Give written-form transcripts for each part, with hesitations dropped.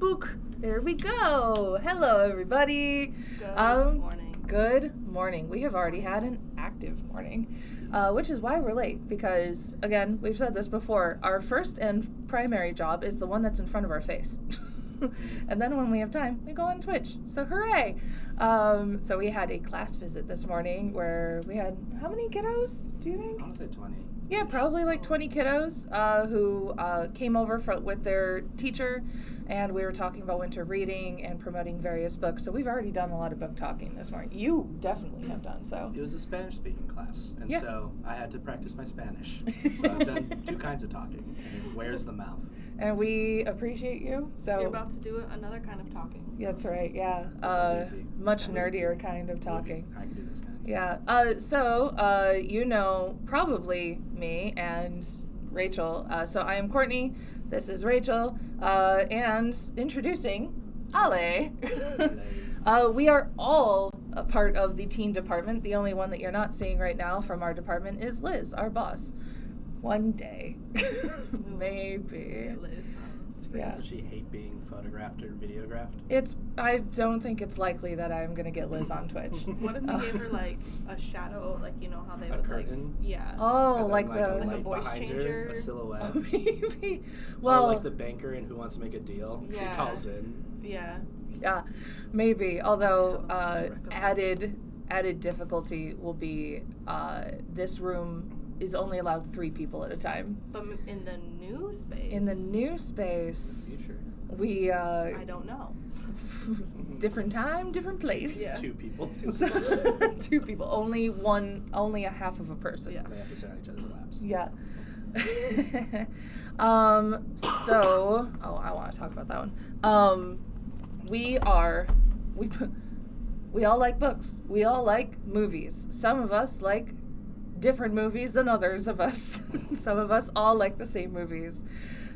book. There we go. Hello, everybody. Good morning. Good morning. We have already had an active morning, which is why we're late, because, again, we've said this before, our first and primary job is the one that's in front of our face. And then when we have time, we go on Twitch. So hooray! So we had a class visit this morning where we had, how many kiddos, do you think? I want to say 20. Yeah, probably like 20 kiddos who came over with their teacher, and we were talking about winter reading and promoting various books. So we've already done a lot of book talking this morning. You definitely have done so. It was a Spanish-speaking class, and Yeah. so I had to practice my Spanish. So I've done two kinds of talking. And where's the mouth? And we appreciate you. So You're about to do another kind of talking. that's right, yeah. Sounds easy. Much nerdier kind of talking. I can do this kind of. Yeah. So you know probably me and Rachel. So I am Courtney. This is Rachel. And introducing Ale. We are all a part of the teen department. The only one that you're not seeing right now from our department is Liz, our boss. One day. Maybe. Liz. Yeah. Does she hate being photographed or videographed? I don't think it's likely that I'm going to get Liz on Twitch. What if we gave her like a shadow, like you know how they A would curtain? like, yeah. Oh, And like then, the... Like a light voice behind her, changer? a silhouette. Maybe. Or Well, like the banker in Who Wants to Make a Deal. Yeah. He calls in. Yeah. yeah, maybe. Although Direct added difficulty will be this room is only allowed 3 people at a time. But in the new space. In the new space, Future. we I don't know. different time, different place. Yeah. 2 people. So, 2 people, only a half of a person. Yeah. They have to sit on each other's laps. Yeah. I want to talk about that one. We all like books. We all like movies. Some of us like different movies than others of us. Some of us all like the same movies.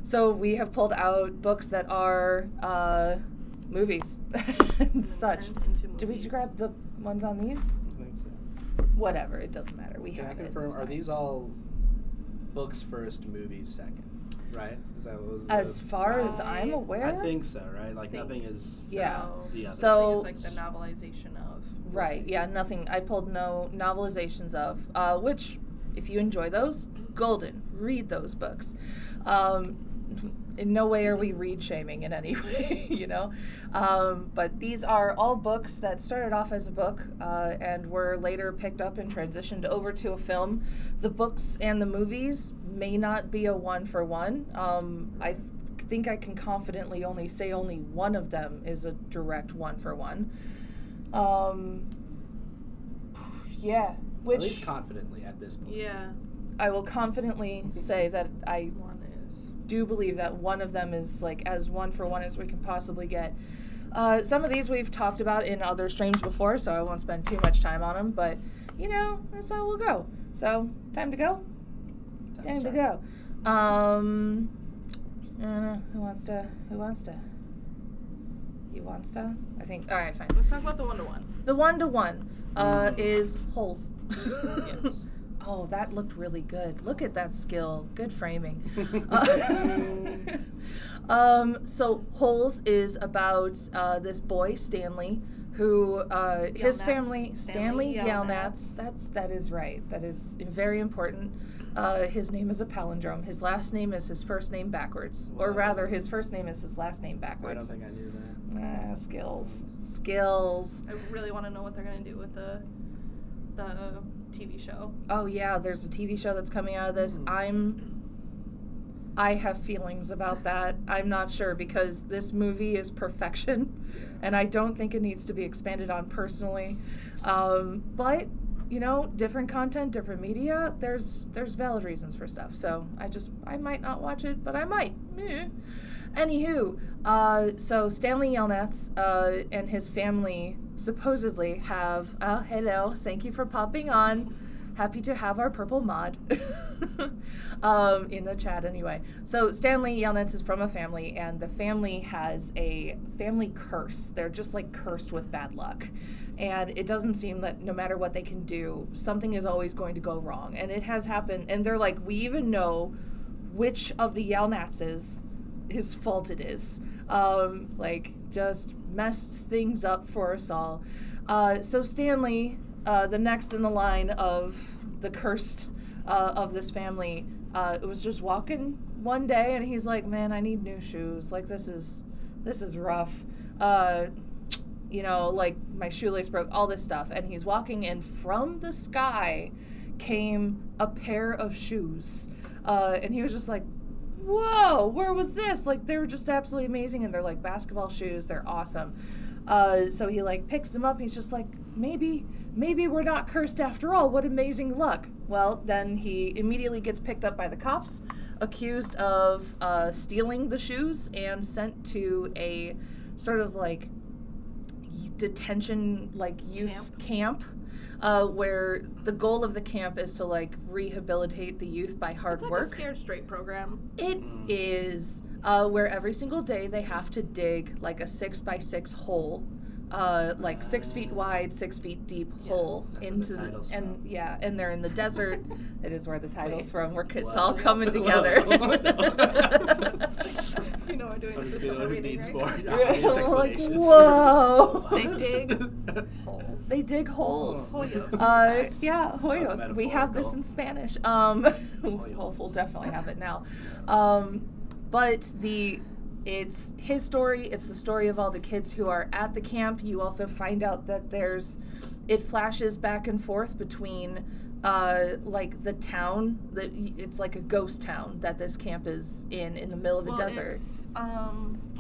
So we have pulled out books that are movies and such. Turned into Did we movies. grab the ones on these? I think so. Whatever, it doesn't matter. We Can I have confirm, it. are these all books first, movies second? Right? Is that what was As far as I'm aware? I think so, right? Like Think nothing is Yeah. the other. So- It's like the novelization of. Right, yeah, nothing. I pulled no novelizations of, which, if you enjoy those, golden. Read those books. In no way are we read shaming in any way, you know? But these are all books that started off as a book and were later picked up and transitioned over to a film. The books and the movies may not be a one-for-one. I think I can confidently say only one of them is a direct one-for-one. Yeah, At least which confidently at this point. Yeah. I will confidently say that I One is. do believe that one of them is like as one-for-one as we can possibly get. Some of these we've talked about in other streams before, so I won't spend too much time on them, but you know, that's how we'll go. So, time to go? Time to go. I don't know. Who wants to? You wants to? I think. All right, fine. Let's talk about the one-to-one. The one-to-one is holes. Yes. Oh, that looked really good. Look at that skill. Good framing. So Holes is about this boy, Stanley, who his Yelnats. family, Stanley Yelnats. Yelnats. That is right. That is very important. His name is a palindrome. His last name is his first name backwards. Or Wow. rather, his first name is his last name I backwards. don't think I knew that. Skills. I really want to know what they're gonna do with the TV show. Oh yeah, there's a TV show that's coming out of this. I have feelings about that. I'm not sure because this movie is perfection, and I don't think it needs to be expanded on personally. But you know, different content, different media. There's valid reasons for stuff. So I might not watch it, but I might. Meh. Anywho, so Stanley Yelnats and his family supposedly have, hello, thank you for popping on. Happy to have our purple mod in the chat anyway. So Stanley Yelnats is from a family, and the family has a family curse. They're just like cursed with bad luck. And it doesn't seem that no matter what they can do, something is always going to go wrong. And it has happened. And they're like, we even know which of the Yelnatses his fault it is. Like, just messed things up for us all. So Stanley, the next in the line of the cursed of this family, was just walking one day, and he's like, man, I need new shoes. Like, this is rough. You know, like, my shoelace broke, all this stuff. And he's walking, and from the sky came a pair of shoes. And he was just like, whoa, where was this? Like, they were just absolutely amazing, and they're like basketball shoes. They're awesome. So he like picks them up, and he's just like, maybe we're not cursed after all. What amazing luck. Well, then he immediately gets picked up by the cops, accused of stealing the shoes, and sent to a sort of like detention, like youth camp, where the goal of the camp is to like rehabilitate the youth by hard It's like work. a Scared Straight program. It is, where every single day they have to dig like a 6x6 hole, like 6 feet wide, 6 feet deep hole That's where into the title's and from. yeah, and they're in the desert. It is where the title's Wait. from. It's What? all coming together. You know I'm doing I'm this just for being summer who reading, needs right? more Yeah, obvious like, explanations. whoa. They dig holes. They dig holes. Hoyos. Yeah, That was a hoyos. We have this metaphorical. in Spanish. We'll definitely have it now. But it's his story. It's the story of all the kids who are at the camp. You also find out that it flashes back and forth between like the town. It's like a ghost town that this camp is in the middle of a desert. It's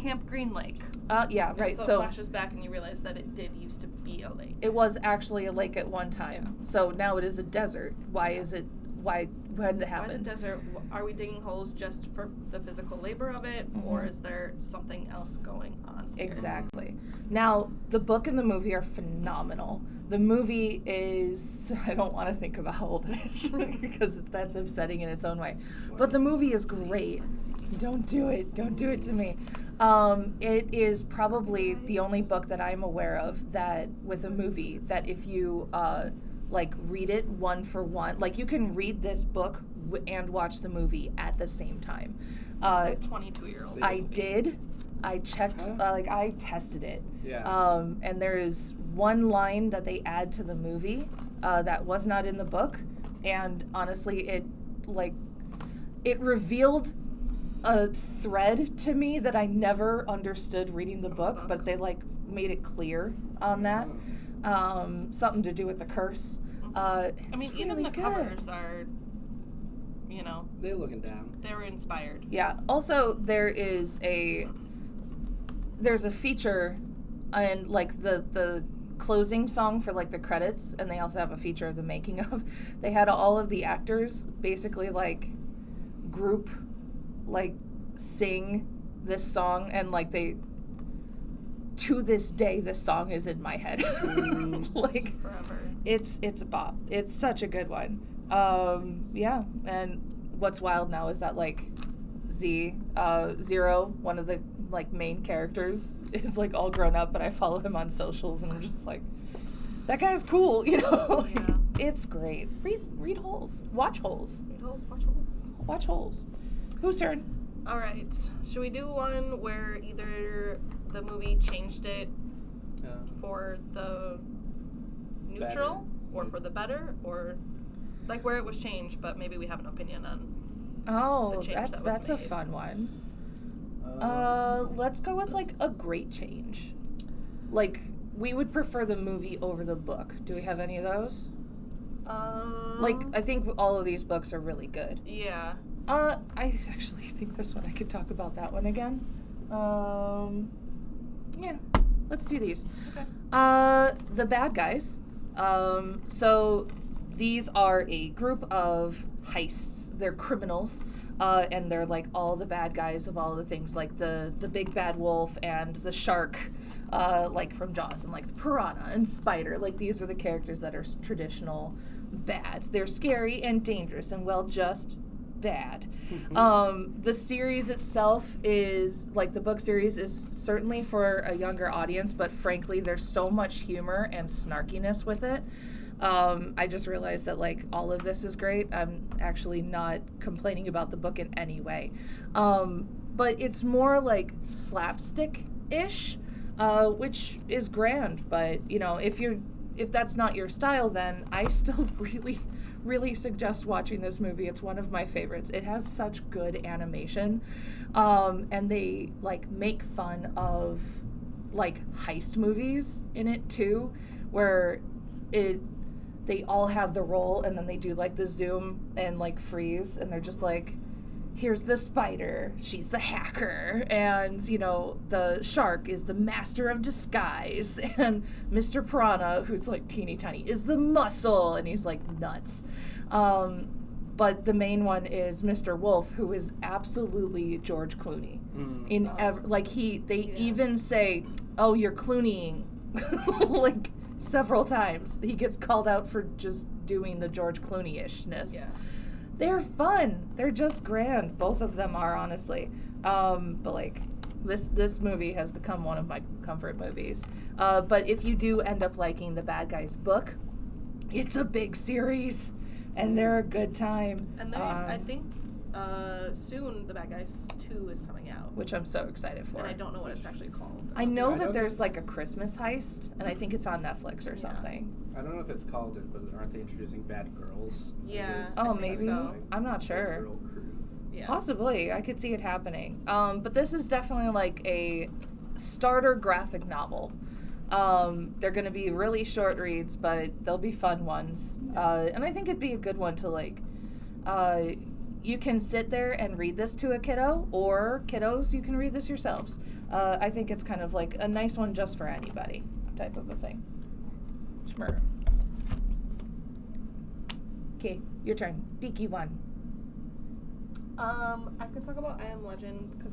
Camp Green Lake. Yeah, right. So, it flashes back and you realize that it did used to be a lake. It was actually a lake at one time. So now it is a desert. Why is it? When did it happen? Why is it desert? Are we digging holes just for the physical labor of it, or is there something else going on here? Exactly. Now, the book and the movie are phenomenal. The movie is, I don't want to think about how old it is because that's upsetting in its own way. But the movie is great. Don't do it. Don't do it to me. It is probably the only book that I'm aware of that, with a movie, that if you like read it one for one, like you can read this book and watch the movie at the same time. It's a 22-year-old. I did. I checked, like I tested it. Yeah. And there is one line that they add to the movie that was not in the book, and honestly, it revealed a thread to me that I never understood reading the book, but they like made it clear on that. Something to do with the curse. I mean, It's even really the good. covers are, you know, They're looking down. they were inspired. Yeah. Also, there's a feature, and like the closing song for like the credits, and they also have a feature of the making of. They had all of the actors basically like group, like sing this song, and like to this day this song is in my head. Like Forever. it's a bop. It's such a good one. Yeah, and what's wild now is that like Zero, one of the like main characters, is like all grown up, but I follow him on socials, and I'm just like, that guy's cool, you know? Like, Yeah. it's great. Read Holes. Watch Holes. Read holes, watch holes. Watch Holes. Whose turn? All right. Should we do one where either the movie changed it for the neutral or for the better, or like where it was changed, but maybe we have an opinion on? Oh, The change that was that's a made. fun one. Let's go with like a great change. Like, we would prefer the movie over the book. Do we have any of those? Like, I think all of these books are really good. Yeah. I actually think this one, I could talk about that one again. Yeah, let's do these. Okay. The bad guys. So these are a group of heists. They're criminals. And they're like all the bad guys of all the things, like the big bad wolf and the shark, like from Jaws, and like the piranha and spider. Like, these are the characters that are traditional bad. They're scary and dangerous and, well, just bad. The series itself is, like, the book series is certainly for a younger audience, but frankly, there's so much humor and snarkiness with it. I just realized that, like, all of this is great. I'm actually not complaining about the book in any way. but it's more like slapstick-ish, which is grand. But you know, if that's not your style, then I still really suggest watching this movie. It's one of my favorites. It has such good animation, and they like make fun of like heist movies in it too, where they all have the role and then they do like the zoom and like freeze and they're just like, here's the spider, she's the hacker, and you know, the shark is the master of disguise, and Mr. Piranha, who's like teeny tiny, is the muscle, and he's like nuts. But the main one is Mr. Wolf, who is absolutely George Clooney. They even say, "Oh, you're Clooneying," like several times. He gets called out for just doing the George Clooney-ishness. Yeah. They're fun. They're just grand. Both of them are, honestly. But like, this movie has become one of my comfort movies. But if you do end up liking the Bad Guys book, it's a big series, and they're a good time. And there's, I think, soon the Bad Guys 2 is coming out, which I'm so excited for. And I don't know what it's actually called. I know that there's like a Christmas heist, and I think it's on Netflix or something. I don't know if it's called it, but aren't they introducing Bad Girls? Yeah. Oh, maybe. So. I'm not sure. Bad Girl Crew. Yeah. Possibly. I could see it happening. But this is definitely like a starter graphic novel. They're going to be really short reads, but they'll be fun ones. And I think it'd be a good one to like, you can sit there and read this to a kiddo, or kiddos, you can read this yourselves. I think it's kind of like a nice one just for anybody type of a thing. Schmurr. Okay, your turn. Beaky one. I could talk about I Am Legend because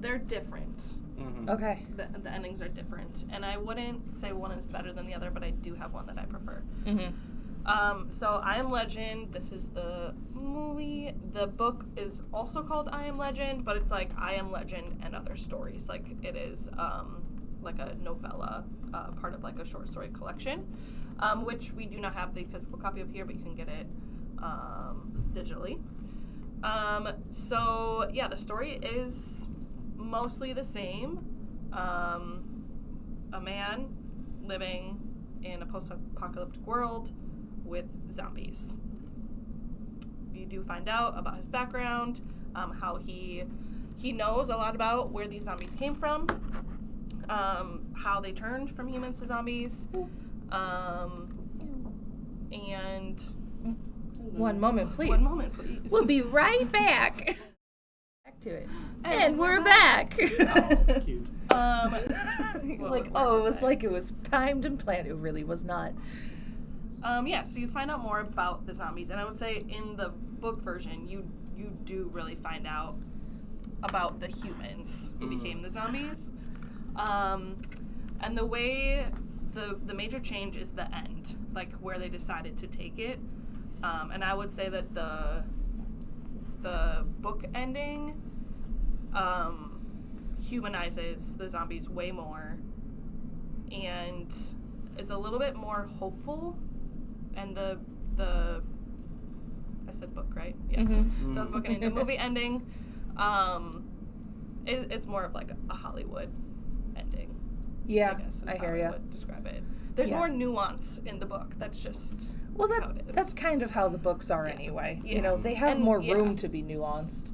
they're different. Mm-hmm. Okay. The endings are different, and I wouldn't say one is better than the other, but I do have one that I prefer. Mm-hmm. So I Am Legend, this is the movie. The book is also called I Am Legend, but it's like I Am Legend and Other Stories. Like it is like a novella, part of like a short story collection, which we do not have the physical copy of here, but you can get it digitally. So yeah, the story is mostly the same. A man living in a post-apocalyptic world with zombies. You do find out about his background, how he knows a lot about where these zombies came from, how they turned from humans to zombies, and One moment, please. One moment, please. We'll be right back. Back to it. And we're back. Oh, cute. It was like it was timed and planned. It really was not. So you find out more about the zombies, and I would say in the book version, you do really find out about the humans who became the zombies. And the way the major change is the end, like where they decided to take it. And I would say that the book ending humanizes the zombies way more and is a little bit more hopeful. And the I said book, right? Yes. Mm-hmm. That was book ending. The movie ending it's more of like a Hollywood ending. Yeah, I guess I is hear how you. I would describe it. There's more nuance in the book. That's just how it is. That's kind of how the books are anyway. Yeah. You know, they have And, more room to be nuanced.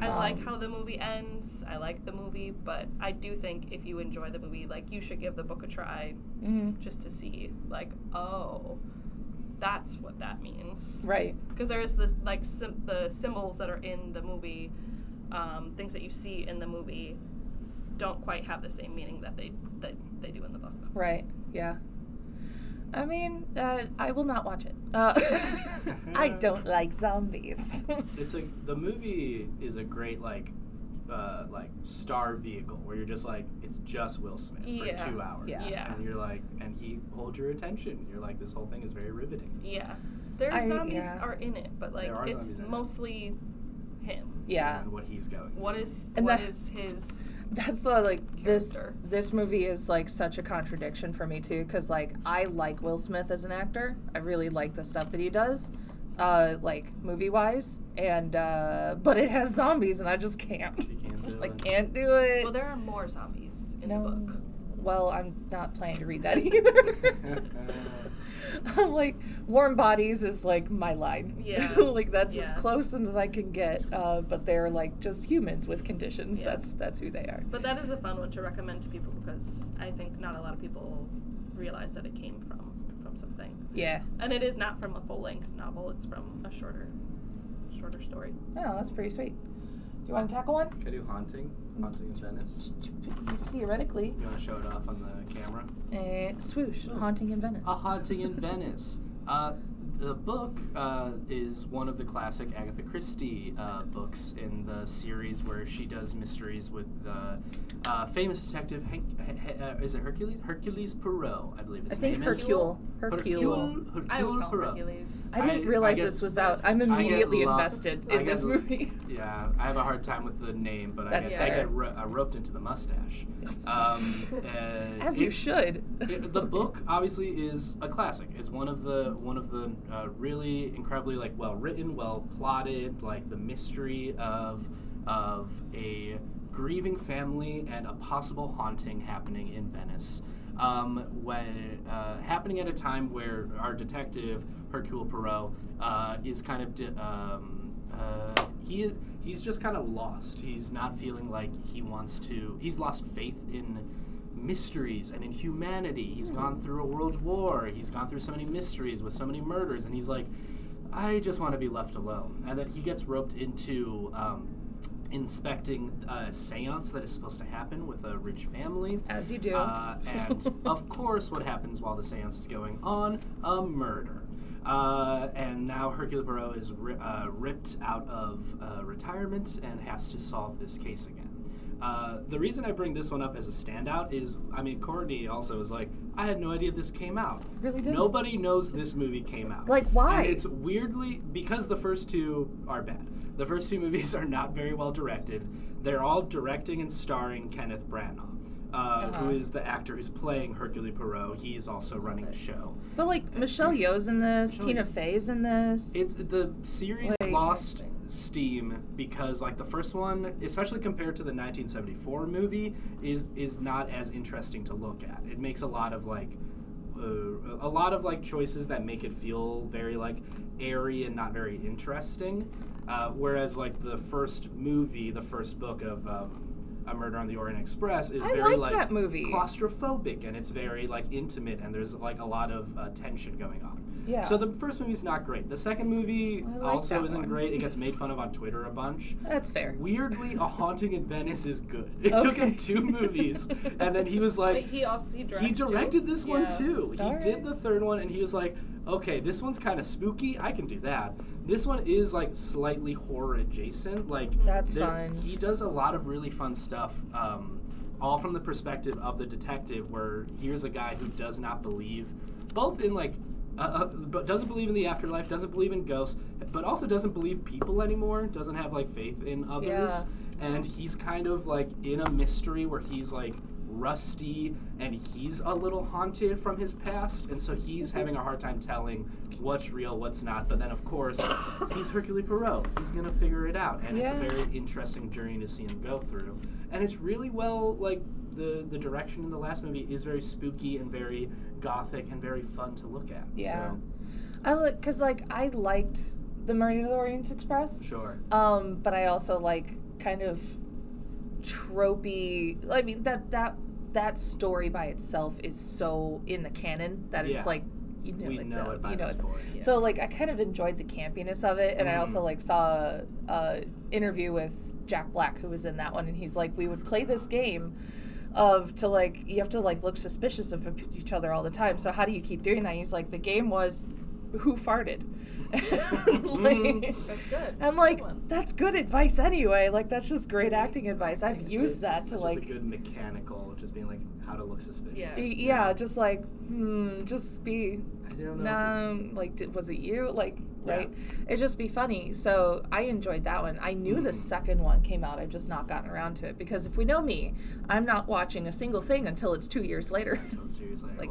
I like how the movie ends. I like the movie, but I do think if you enjoy the movie, like, you should give the book a try just to see, like, oh, that's what that means. Right. Because there is this, like, the symbols that are in the movie, things that you see in the movie don't quite have the same meaning that they do in the book. Right, yeah. I mean, I will not watch it. I don't like zombies. The movie is a great like star vehicle where you're just like, it's just Will Smith for 2 hours. Yeah. And you're like, and he holds your attention. You're like, this whole thing is very riveting. Yeah. Zombies are in it, but like it's mostly him. Yeah. And what he's going through. What is his That's why, like, character. this movie is, like, such a contradiction for me, too, because, like, I like Will Smith as an actor. I really like the stuff that he does. like movie-wise, and but it has zombies, and I just can't. You can't do I it. can't do it. Well, there are more zombies in the book. Well, I'm not planning to read that either. I'm like, warm bodies is like my line. Yeah. Like that's as close as I can get. But they're like just humans with conditions. Yeah. That's who they are. But that is a fun one to recommend to people because I think not a lot of people realize that it came from something. Yeah. And it is not from a full-length novel. It's from a shorter story. Oh, that's pretty sweet. Do you want to tackle one? Can I do Haunting in Venice? Theoretically. You want to show it off on the camera? Swoosh. Haunting in Venice. A Haunting in Venice. The book is one of the classic Agatha Christie books in the series where she does mysteries with the famous detective, is it Hercules? Hercules Poirot, I believe his name is. Hercule. I always call him Poirot. Hercules. I didn't realize this was out. I'm immediately invested in this movie. Yeah, I have a hard time with the name, but I get roped into the mustache. As you should. The book obviously is a classic. It's one of the really incredibly well written, well plotted, like the mystery of a grieving family and a possible haunting happening in Venice. When happening at a time where our detective Hercule Poirot is kind of he's just kind of lost. He's not feeling like he wants to. He's lost faith in mysteries and in humanity. He's gone through a world war. He's gone through so many mysteries with so many murders, and he's like, I just want to be left alone. And then he gets roped into inspecting a seance that is supposed to happen with a rich family. As you do. And of course, what happens while the seance is going on? A murder. And now Hercule Poirot is ripped out of retirement and has to solve this case again. The reason I bring this one up as a standout is, Courtney also was like, I had no idea this came out. Really did. Nobody knows this movie came out. Like, why? And it's weirdly, because the first two are bad. The first two movies are not very well directed. They're all directing and starring Kenneth Branagh. Who is the actor who's playing Hercule Poirot. He is also running the show. But Michelle Yeoh's in this, Tina Fey's in this. It's the series lost steam because the first one, especially compared to the 1974 movie, is not as interesting to look at. It makes a lot of choices that make it feel very airy and not very interesting. Whereas the first movie, the first book of A Murder on the Orient Express is very that movie. Claustrophobic, and it's very intimate, and there's a lot of tension going on. Yeah. So the first movie's not great. The second movie also isn't one. great. It gets made fun of on Twitter a bunch. That's fair. Weirdly, A Haunting in Venice is good. It took him 2 movies, and then he was like, he directed this one too. He did the third one, and he was like, okay, this one's kind of spooky. I can do that. This one is slightly horror adjacent. That's fun. He does a lot of really fun stuff, all from the perspective of the detective, where here's a guy who does not believe, both in but doesn't believe in the afterlife, doesn't believe in ghosts, but also doesn't believe people anymore, doesn't have faith in others, and he's kind of in a mystery where he's rusty and he's a little haunted from his past, and so he's having a hard time telling what's real, what's not. But then of course he's Hercule Poirot, he's gonna figure it out, and it's a very interesting journey to see him go through. And it's really well the direction in the last movie is very spooky and very gothic and very fun to look at. Yeah. So. Because I liked the Murder on the Orient Express. Sure. But I also kind of tropey. That story by itself is so in the canon that it's we know it by this point. Yeah. So I kind of enjoyed the campiness of it, and I also saw a interview with Jack Black, who was in that one, and he's we would play this game of you have to look suspicious of each other all the time. So how do you keep doing that? And he's the game was who farted. That's good. I'm that's good advice anyway. That's just great acting advice. I've used that to just a good mechanical, just being how to look suspicious. Yeah, just just be I don't know. Was it you? Right? Yeah. It'd just be funny. So I enjoyed that one. I knew the second one came out. I've just not gotten around to it because if we know me, I'm not watching a single thing until it's 2 years later.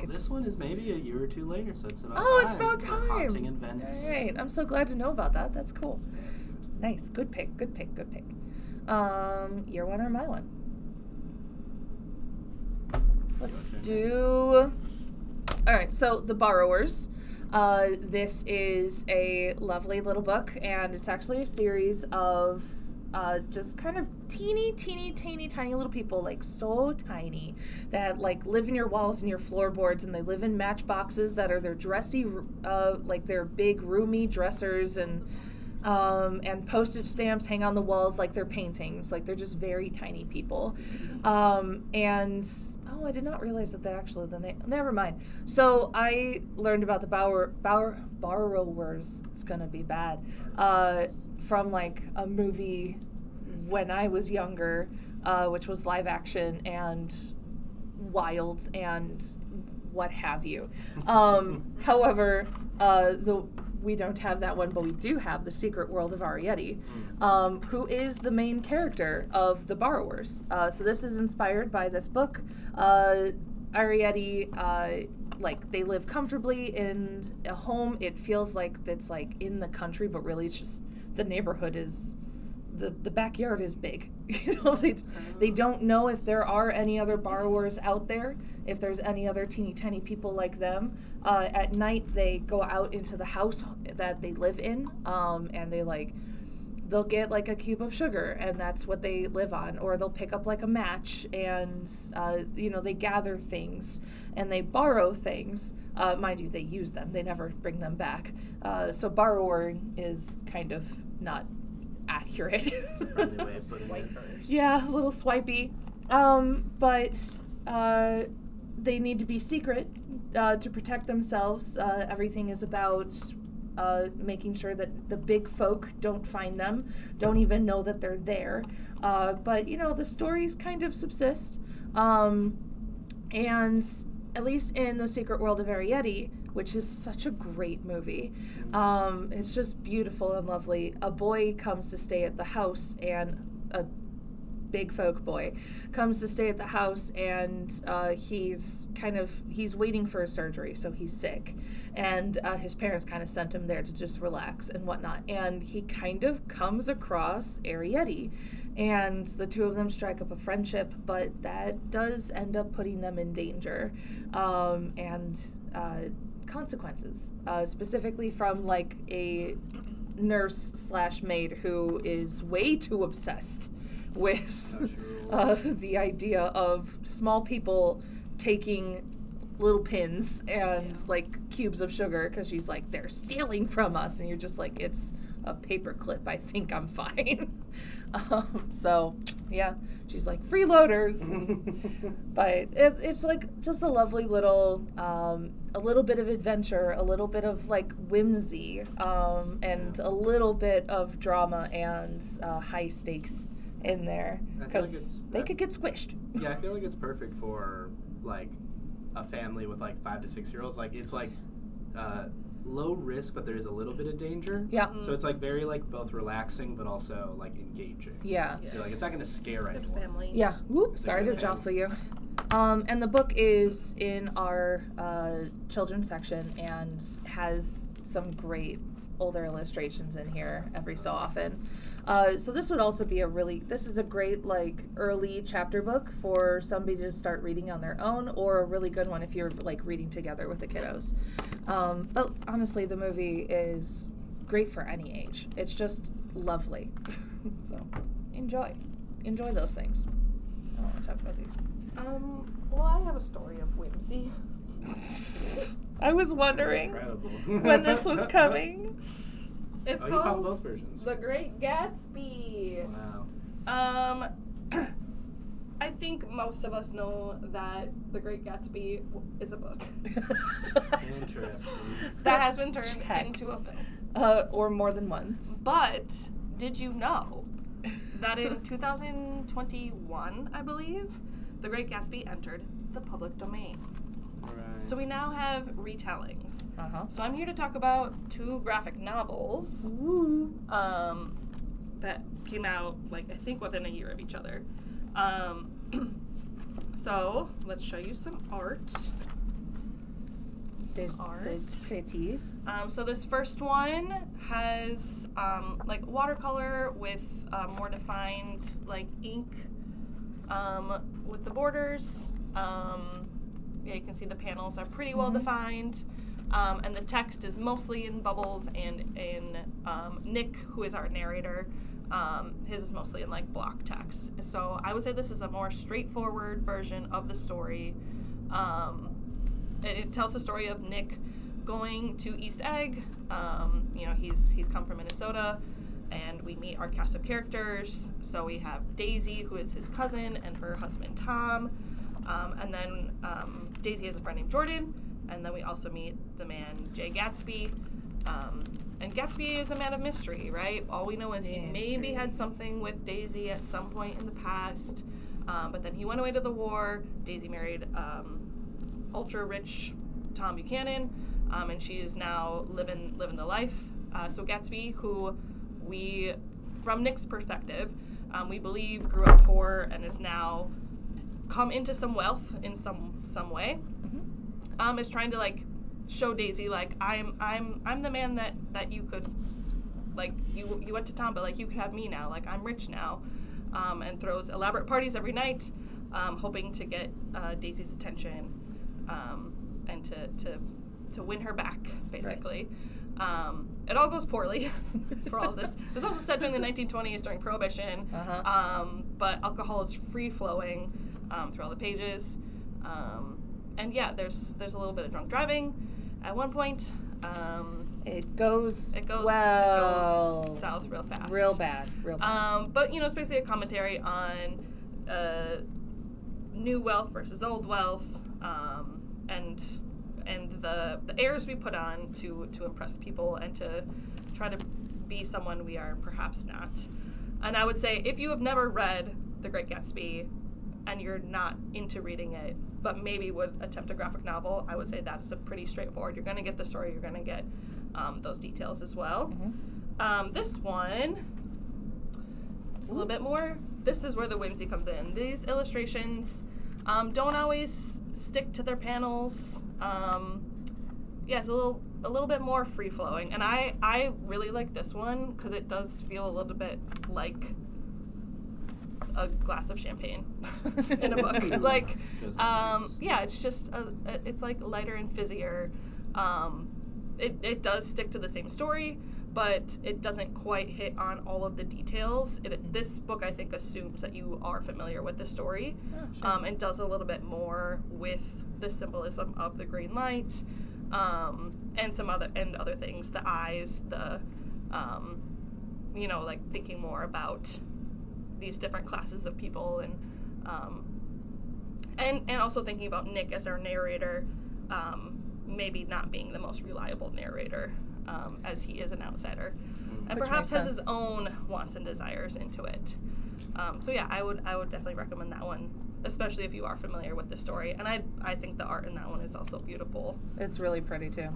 This one is maybe a year or two later, so it's about time. Oh, it's about time. Haunting events. All right. I'm so glad to know about that. That's cool. Nice. Good pick. Your one or my one? Let's do... All right, so The Borrowers. This is a lovely little book, and it's actually a series of just kind of teeny tiny little people, like so tiny, that like live in your walls and your floorboards, and they live in matchboxes that are their dressy, like their big roomy dressers, and postage stamps hang on the walls like they're paintings. Like they're just very tiny people. I did not realize that never mind. So I learned about the Borrowers. It's gonna be bad. From like a movie when I was younger, which was live action and wild and what have you. However, we don't have that one, but we do have The Secret World of Arietti, who is the main character of The Borrowers. So this is inspired by this book. Arietti, they live comfortably in a home. It feels like it's like in the country, but really it's just the neighborhood is, the backyard is big. They don't know if there are any other borrowers out there, if there's any other teeny tiny people like them. At night they go out into the house that they live in, and they'll get like a cube of sugar, and that's what they live on, or they'll pick up like a match, and they gather things and they borrow things. Mind you, they use them, they never bring them back. So borrowing is kind of not accurate. It's a friendly way of putting it. Yeah, a little swipey. But they need to be secret to protect themselves. Everything is about making sure that the big folk don't find them, don't even know that they're there. But the stories kind of subsist. And at least in The Secret World of Arietti, which is such a great movie, it's just beautiful and lovely. A boy comes to stay at the house, and a big folk boy comes to stay at the house, and he's waiting for a surgery, so he's sick, and his parents kind of sent him there to just relax and whatnot, and he kind of comes across Arietti, and the two of them strike up a friendship, but that does end up putting them in danger, and consequences, specifically from like a nurse/maid who is way too obsessed with the idea of small people taking little pins and like cubes of sugar, because she's like, they're stealing from us, and you're just like, it's a paper clip, I think I'm fine. So yeah, she's like, freeloaders. But it's like just a lovely little a little bit of adventure, a little bit of like whimsy, and a little bit of drama and high stakes in there, because they could get squished. Yeah, I feel like it's perfect for like a family with like 5 to 6 year olds. Like it's like low risk, but there is a little bit of danger. Yeah. So it's like very like both relaxing but also like engaging. Yeah. I feel like it's not going to scare anyone. Family. Yeah. Whoop. Sorry to jostle you. And the book is in our children's section and has some great older illustrations in here every so often. So this would also be this is a great like early chapter book for somebody to start reading on their own, or a really good one if you're like reading together with the kiddos. But honestly, the movie is great for any age. It's just lovely. So enjoy those things. I don't want to talk about these. Well, I have a story of whimsy. I was wondering Incredible. when this was coming. It's you found called both versions. The Great Gatsby. Wow. I think most of us know that The Great Gatsby is a book. Interesting. That has been turned Check. into a film. Or more than once. But did you know that in 2021, I believe, The Great Gatsby entered the public domain? Right. So we now have retellings. Uh-huh. So I'm here to talk about 2 graphic novels that came out, like, I think within a year of each other. So let's show you some art. There's pretties. So this first one has like watercolor with more defined like ink with the borders. Yeah, you can see the panels are pretty well defined. And the text is mostly in bubbles and in Nick, who is our narrator, his is mostly in like block text. So I would say this is a more straightforward version of the story. It tells the story of Nick going to East Egg. He's come from Minnesota, and we meet our cast of characters. So we have Daisy, who is his cousin, and her husband Tom. And then Daisy has a friend named Jordan. And then we also meet the man Jay Gatsby. And Gatsby is a man of mystery, right? All we know is he maybe had something with Daisy at some point in the past. But then he went away to the war. Daisy married ultra-rich Tom Buchanan. And she is now living the life. So Gatsby, who we, from Nick's perspective, we believe grew up poor and is now come into some wealth in some way. Is trying to like show Daisy like I'm the man that you could like you went to Tom, but like you could have me now, like I'm rich now, and throws elaborate parties every night, hoping to get Daisy's attention, and to win her back basically. Right. It all goes poorly for all of this. This was also set during the 1920s during Prohibition, but alcohol is free flowing through all the pages. And yeah, there's a little bit of drunk driving at one point. It goes south real fast. Real bad. But it's basically a commentary on new wealth versus old wealth, and the airs we put on to impress people and to try to be someone we are perhaps not. And I would say if you have never read The Great Gatsby and you're not into reading it, but maybe would attempt a graphic novel, I would say that is a pretty straightforward. You're going to get the story, you're going to get those details as well. This one, it's a little bit more, this is where the whimsy comes in. These illustrations don't always stick to their panels. It's a little bit more free-flowing. And I really like this one because it does feel a little bit like a glass of champagne in a book. Like, it's just it's like lighter and fizzier. It does stick to the same story, but it doesn't quite hit on all of the details. This book, I think, assumes that you are familiar with the story, and does a little bit more with the symbolism of the green light, and some other things. The eyes, like thinking more about these different classes of people, and also thinking about Nick as our narrator, maybe not being the most reliable narrator, as he is an outsider, and which perhaps has his own wants and desires into it. I would definitely recommend that one, especially if you are familiar with the story. And I think the art in that one is also beautiful. It's really pretty too.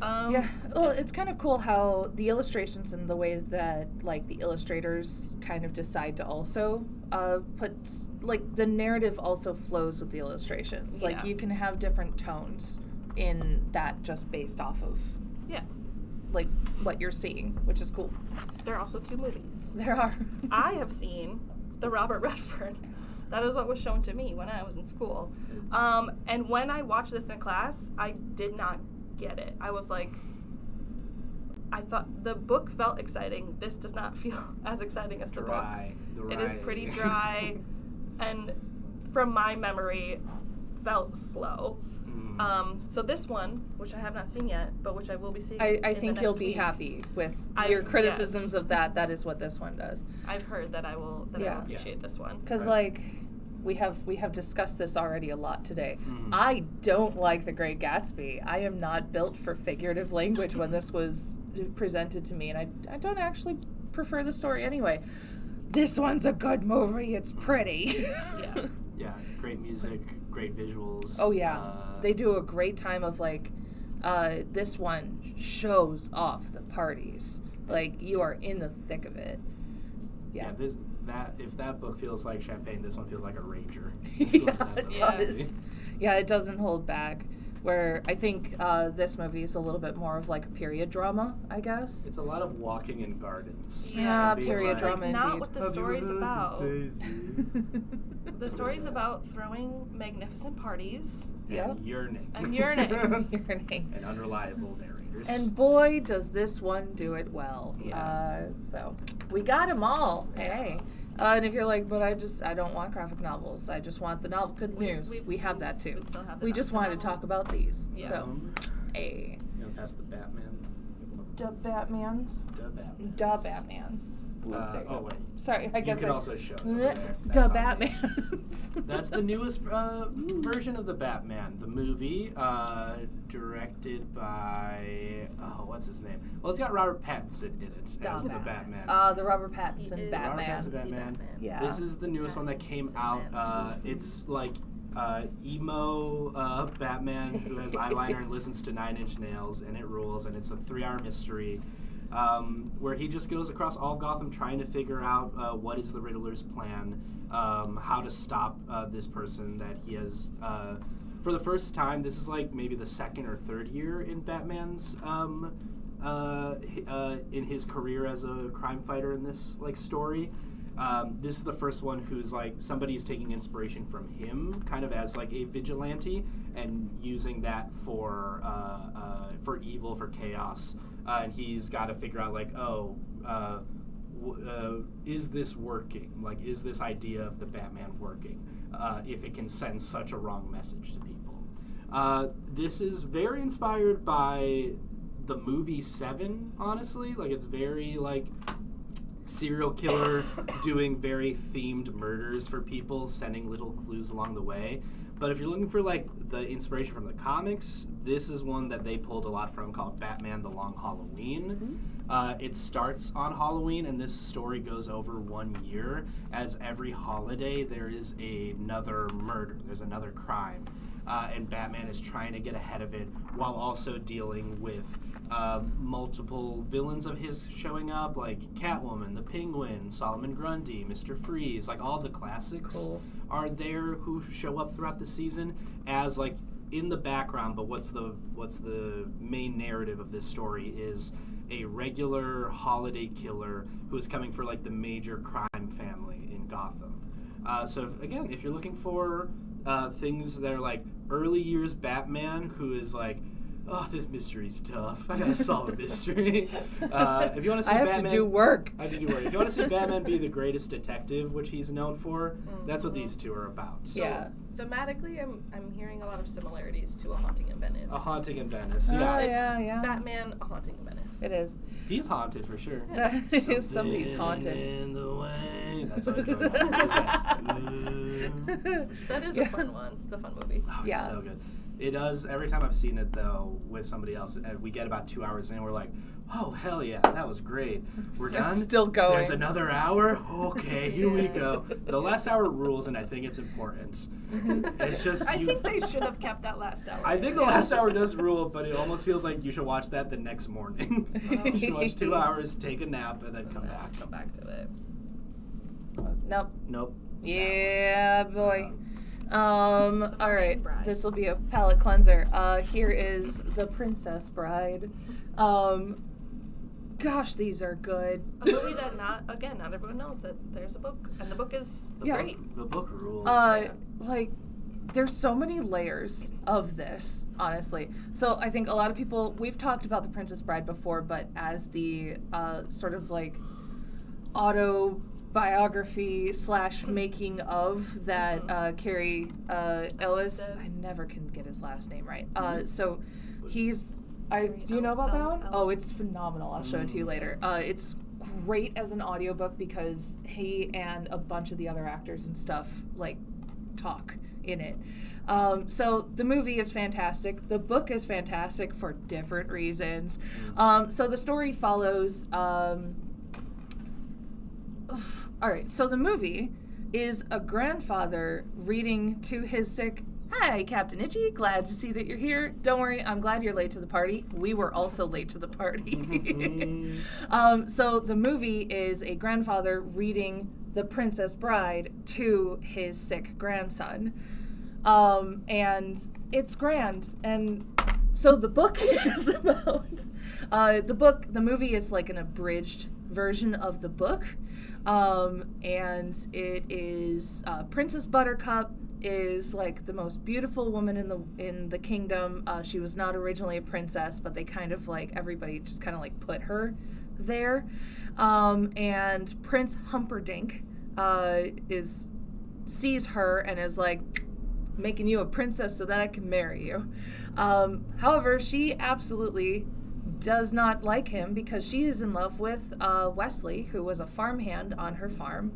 It's kind of cool how the illustrations and the way that like the illustrators kind of decide to also put like the narrative also flows with the illustrations. Like you can have different tones in that just based off of like what you're seeing, which is cool. There are also 2 movies. There are. I have seen the Robert Redford. That is what was shown to me when I was in school. And when I watched this in class, I did not get it. I was like, I thought the book felt exciting. This does not feel as exciting as the book. It is pretty dry, and from my memory, felt slow. So this one, which I have not seen yet, but which I will be seeing, I think you'll be happy with your criticisms of that. That is what this one does. I've heard that I will appreciate this one. Because like we have discussed this already a lot today. I don't like The Great Gatsby. I am not built for figurative language when this was presented to me, and I don't actually prefer the story anyway. this one's a good movie. It's pretty. Yeah. Yeah, great music, great visuals. Oh yeah, they do a great time of like, this one shows off the parties. Like you are in the thick of it. Yeah. If that book feels like champagne, this one feels like a rager. It does. Yeah, it doesn't hold back. Where I think this movie is a little bit more of like a period drama, I guess. It's a lot of walking in gardens. Yeah, period drama indeed. Not what the story's about. The story's about throwing magnificent parties. And yearning. And yearning. Yearning. And unreliable narrators. And boy, does this one do it well. Yeah. So we got them all. Hey. And if you're like, but I don't want graphic novels. I just want the novel. Good news. We have that too. We still have the We just wanted to talk about these. Yeah. So, hey. You know, past the Batman. The Batmans. Oh wait. Sorry, I guess you can also show it over The there. That's on Batmans. That's the newest version of the Batman, the movie, directed by what's his name? Well, it's got Robert Pattinson in it as the Batman. The Robert Pattinson Batman. Robert Pattinson Batman. Yeah. This is the newest one that came out. It's like emo Batman who has eyeliner and listens to Nine Inch Nails, and it rules. And it's a 3-hour mystery. Where he just goes across all of Gotham trying to figure out what is the Riddler's plan, how to stop this person that he has. For the first time, this is like maybe the second or third year in Batman's in his career as a crime fighter in this like story. This is the first one who's like somebody's taking inspiration from him, kind of as like a vigilante, and using that for evil, for chaos. And he's got to figure out, like, is this working? Like, is this idea of the Batman working? If it can send such a wrong message to people. This is very inspired by the movie Seven, honestly. Like, it's very, like, serial killer doing very themed murders for people, sending little clues along the way. But if you're looking for like the inspiration from the comics, this is one that they pulled a lot from called Batman: The Long Halloween. It starts on Halloween, and this story goes over 1 year. As every holiday, there is another murder, there's another crime, and Batman is trying to get ahead of it while also dealing with multiple villains of his showing up, like Catwoman, the Penguin, Solomon Grundy, Mr. Freeze, like all the classics are there who show up throughout the season as like in the background. But what's the main narrative of this story is a regular holiday killer who is coming for like the major crime family in Gotham. So if you're looking for things that are like early years Batman who is like, oh, this mystery's tough. I gotta solve a mystery. If you want to see Batman, I have to do work. If you want to see Batman be the greatest detective, which he's known for, that's what these two are about. So thematically, I'm hearing a lot of similarities to A Haunting in Venice. A Haunting in Venice. Yeah. Batman: A Haunting in Venice. It is. He's haunted for sure. Somebody's haunted. In the way. That's always going on. That is a fun one. It's a fun movie. Oh, it's so good. It does. Every time I've seen it, though, with somebody else, we get about 2 hours in, we're like, oh, hell yeah, that was great. We're done? It's still going. There's another hour? Okay, here we go. The last hour rules, and I think it's important. It's just... I think they should have kept that last hour. I think the last hour does rule, but it almost feels like you should watch that the next morning. You should watch 2 hours, take a nap, and then come back. Come back to it. Nope. Yeah, boy. All right. Bride. This will be a palate cleanser. Here is The Princess Bride. Gosh, these are good. A movie that not everyone knows that there's a book, and the book is great. The book rules. Like, there's so many layers of this, honestly. So I think a lot of people, we've talked about The Princess Bride before, but as the sort of like autobiography / making of that Carrie Ellis, I never can get his last name right. So he's, do you know about that one? Oh, it's phenomenal. I'll show it to you later. It's great as an audiobook because he and a bunch of the other actors and stuff like talk in it. So the movie is fantastic. The book is fantastic for different reasons. So the story follows All right, so the movie is a grandfather reading to his sick, "Hi, Captain Itchy, glad to see that you're here. Don't worry, I'm glad you're late to the party. We were also late to the party." So the movie is a grandfather reading The Princess Bride to his sick grandson. And it's grand. And so the book is about, the movie is like an abridged version of the book. And it is, Princess Buttercup is like the most beautiful woman in the kingdom. She was not originally a princess, but they kind of like, everybody just kind of like put her there. And Prince Humperdinck sees her and is like, making you a princess so that I can marry you. However, she absolutely does not like him because she is in love with Wesley, who was a farmhand on her farm,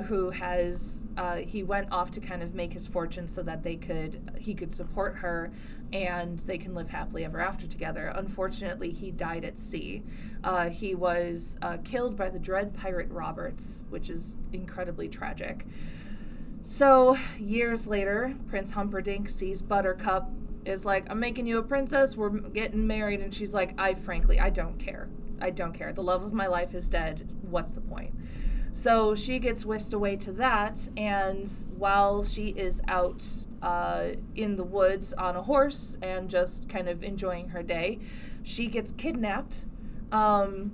who he went off to kind of make his fortune so that he could support her and they can live happily ever after together. Unfortunately, he died at sea. He was killed by the dread pirate Roberts, which is incredibly tragic. So, years later, Prince Humperdinck sees Buttercup, is like, I'm making you a princess, we're getting married, and she's like, I don't care. I don't care. The love of my life is dead. What's the point? So she gets whisked away to that, and while she is out in the woods on a horse and just kind of enjoying her day, she gets kidnapped and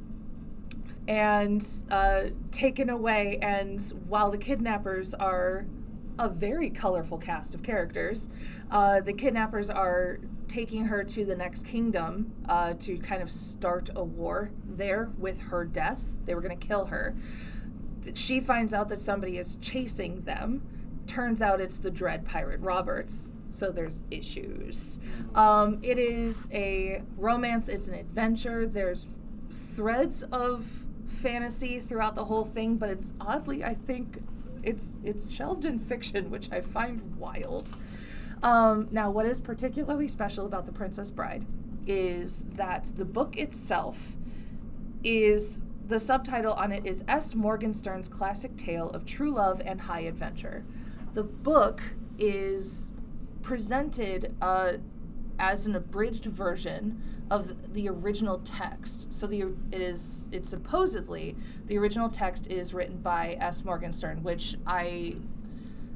taken away, and while the kidnappers are a very colorful cast of characters, the kidnappers are taking her to the next kingdom to kind of start a war there with her death. They were going to kill her. She finds out that somebody is chasing them. Turns out it's the dread pirate Roberts. So there's issues. It is a romance. It's an adventure. There's threads of fantasy throughout the whole thing, but it's oddly, I think, it's shelved in fiction, which I find wild. Now, what is particularly special about The Princess Bride is that the book itself is, the subtitle on it is S. Morgenstern's classic tale of true love and high adventure. The book is presented as an abridged version of the original text. So it's supposedly, the original text is written by S. Morgenstern, which I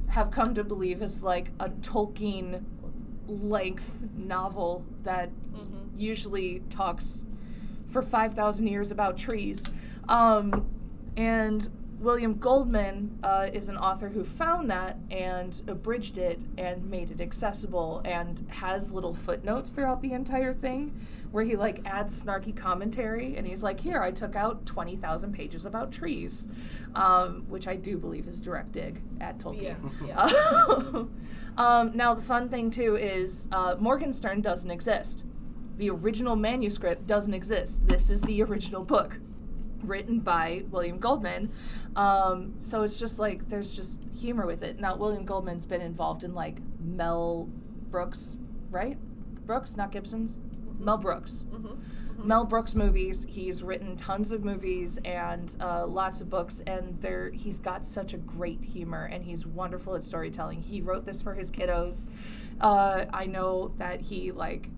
have come to believe is like a Tolkien length novel that usually talks for 5,000 years about trees. And William Goldman is an author who found that and abridged it and made it accessible and has little footnotes throughout the entire thing where he like adds snarky commentary, and he's like, here, I took out 20,000 pages about trees, which I do believe is direct dig at Tolkien. Yeah. Now, the fun thing too is Morgenstern doesn't exist. The original manuscript doesn't exist. This is the original book, written by William Goldman. So it's just like, there's just humor with it. Now, William Goldman's been involved in like Mel Brooks, right? Brooks, not Gibson's? Mel Brooks. Mel Brooks movies. He's written tons of movies and lots of books, and he's got such a great humor, and he's wonderful at storytelling. He wrote this for his kiddos. I know that he like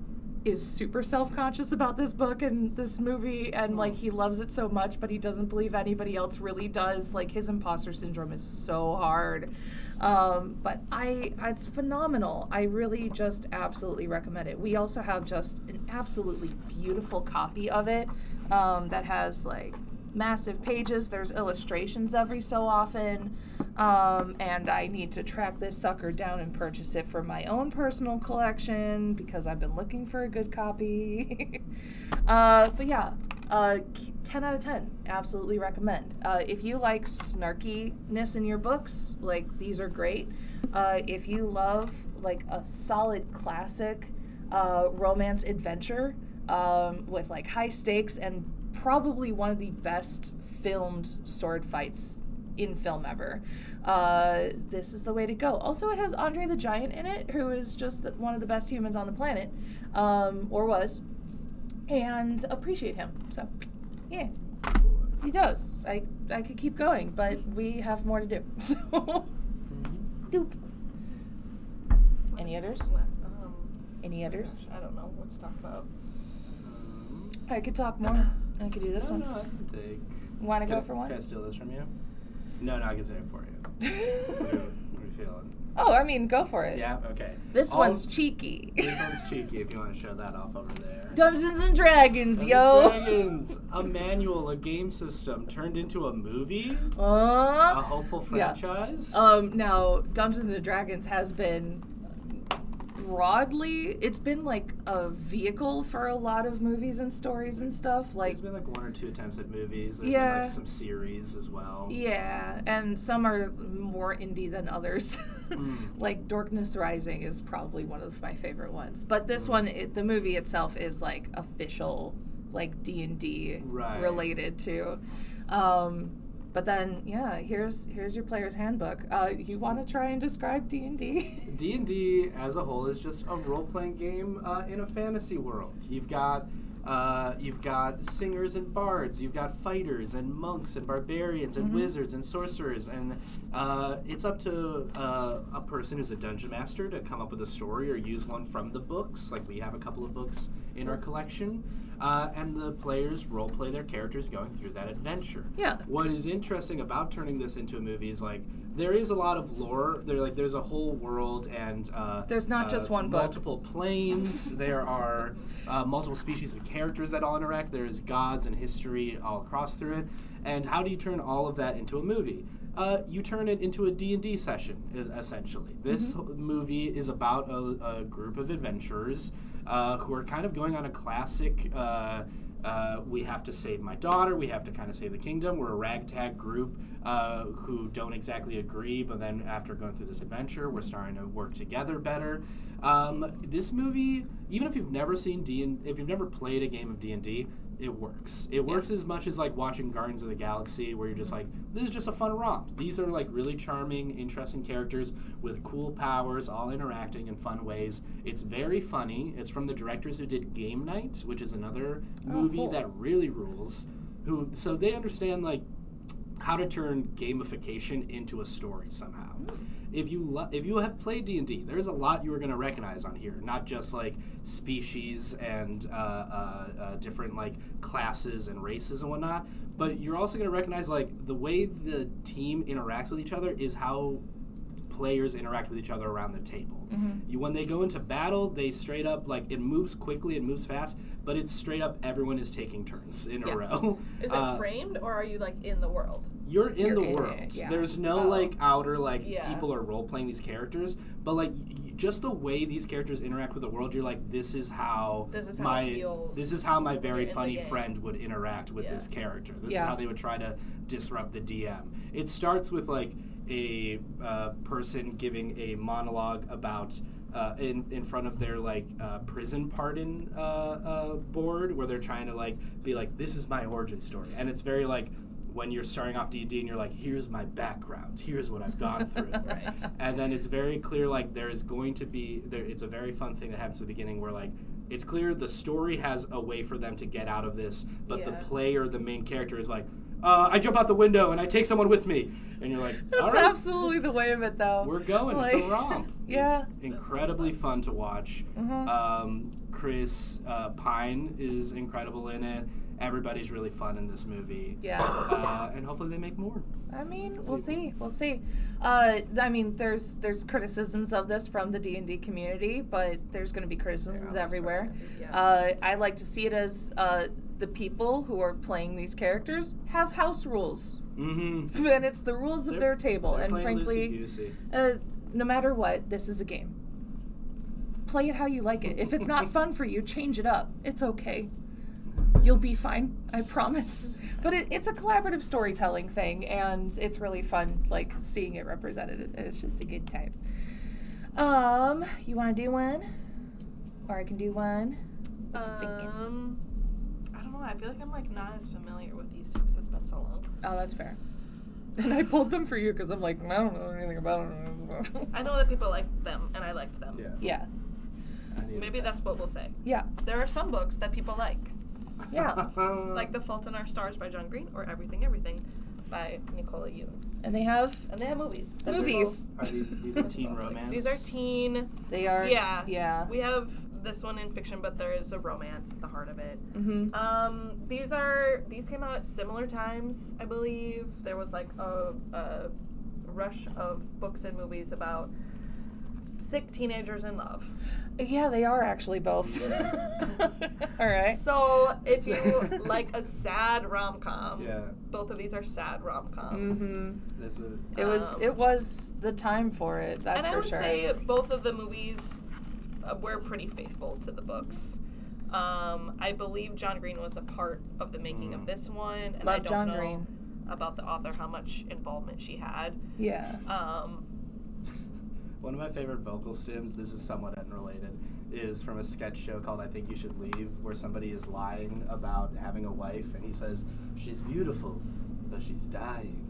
is super self-conscious about this book and this movie, and like he loves it so much, but he doesn't believe anybody else really does. Like his imposter syndrome is so hard. But it's phenomenal. I really just absolutely recommend it. We also have just an absolutely beautiful copy of it that has like massive pages. There's illustrations every so often. And I need to track this sucker down and purchase it for my own personal collection because I've been looking for a good copy. But yeah, 10 out of 10. Absolutely recommend. If you like snarkiness in your books, like these are great. If you love like a solid classic romance adventure with like high stakes and probably one of the best filmed sword fights in film ever, this is the way to go. Also, it has Andre the Giant in it, who is just one of the best humans on the planet, or was, and appreciate him. So, yeah. He does. I could keep going, but we have more to do. So, doop. Any others? Any others? Gosh, I don't know. Let's talk about. I could talk more. I could do this one. No, I can take. Want to go for one? Can I steal this from you? No, I can say it for you. What are you feeling? Oh, I mean, go for it. Yeah, okay. This one's cheeky. This one's cheeky if you want to show that off over there. Dungeons and Dragons, Dungeons yo! and Dragons, a manual, a game system turned into a movie. A hopeful franchise. Yeah. Now, Dungeons and Dragons has been broadly, it's been like a vehicle for a lot of movies and stories and stuff. Like, there's been like 1 or 2 attempts at movies. There's yeah, been like some series as well. Yeah, and some are more indie than others. Like Darkness Rising is probably one of my favorite ones. But this one, the movie itself is like official, like D&D related to. But then, yeah, here's your player's handbook. You want to try and describe D&D? D&D as a whole is just a role-playing game in a fantasy world. You've got singers and bards. You've got fighters and monks and barbarians and wizards and sorcerers. And it's up to a person who's a dungeon master to come up with a story or use one from the books. Like we have a couple of books in our collection. And the players role-play their characters going through that adventure. Yeah. What is interesting about turning this into a movie is like there is a lot of lore. There's a whole world and there's not just one book. Multiple planes. There are multiple species of characters that all interact. There's gods and history all across through it. And how do you turn all of that into a movie? You turn it into a D&D session, essentially. This movie is about a group of adventurers who are kind of going on a classic, we have to save my daughter, we have to kind of save the kingdom. We're a ragtag group who don't exactly agree, but then after going through this adventure, we're starting to work together better. This movie, even if you've never seen if you've never played a game of D&D, it works. It works as much as like watching Guardians of the Galaxy, where you're just like, this is just a fun romp. These are like really charming, interesting characters with cool powers, all interacting in fun ways. It's very funny. It's from the directors who did Game Night, which is another movie that really rules. So they understand like how to turn gamification into a story somehow. If you have played D&D, there's a lot you are going to recognize on here, not just like species and different like classes and races and whatnot, but you're also going to recognize like the way the team interacts with each other is how players interact with each other around the table. When they go into battle, they straight up, like, it moves quickly, it moves fast, but it's straight up everyone is taking turns in a row. Is it framed, or are you, like, in the world? You're in the world. There's no, like, outer, like, people are role-playing these characters, but, like, just the way these characters interact with the world, you're like, this is how my very funny friend would interact with this character. This is how they would try to disrupt the DM. It starts with, like, a person giving a monologue about in front of their like prison pardon board, where they're trying to like be like, this is my origin story, and it's very like when you're starting off D&D and you're like, here's my background, here's what I've gone through. And then it's very clear like there is going to be it's a very fun thing that happens at the beginning where like it's clear the story has a way for them to get out of this, but the player, the main character, is like, I jump out the window and I take someone with me. And you're like, all right. That's absolutely the way of it, though. We're going. Like, it's a romp. It's incredibly fun to watch. Chris Pine is incredible in it. Everybody's really fun in this movie. And hopefully they make more. I mean, we'll see. We'll see. I mean, there's criticisms of this from the D&D community, but there's going to be criticisms everywhere. I like to see it as the people who are playing these characters have house rules. And it's the rules of their table. And frankly, no matter what, this is a game. Play it how you like it. If it's not fun for you, change it up. It's okay. You'll be fine, I promise. But it's a collaborative storytelling thing, and it's really fun, like, seeing it represented. It's just a good time. You want to do one? Or I can do one? I don't know. I feel like I'm, like, not as familiar with these two because it's been so long. Oh, that's fair. And I pulled them for you because I'm like, I don't know anything about them. I know that people liked them, and I liked them. Yeah. Maybe that's what we'll say. Yeah. There are some books that people like. Yeah. Like The Fault in Our Stars by John Green or Everything, Everything by Nicola Yoon. And they have movies. movies. Are these are teen romance? These are teen. They are. Yeah. Yeah. We have this one in fiction, but there is a romance at the heart of it. Mm-hmm. These came out at similar times, I believe. There was like a rush of books and movies about sick teenagers in love. Yeah, they are actually both. All right. So if you like a sad rom-com, Yeah. both of these are sad rom-coms. Mm-hmm. This was, It was the time for it. That's and I for would sure. say both of the movies were pretty faithful to the books. I believe John Green was a part of the making of this one, and Love I don't John know Green. about the author how much involvement she had. Yeah. one of my favorite vocal stims, this is somewhat unrelated, is from a sketch show called I Think You Should Leave, where somebody is lying about having a wife, and he says, "She's beautiful, but she's dying."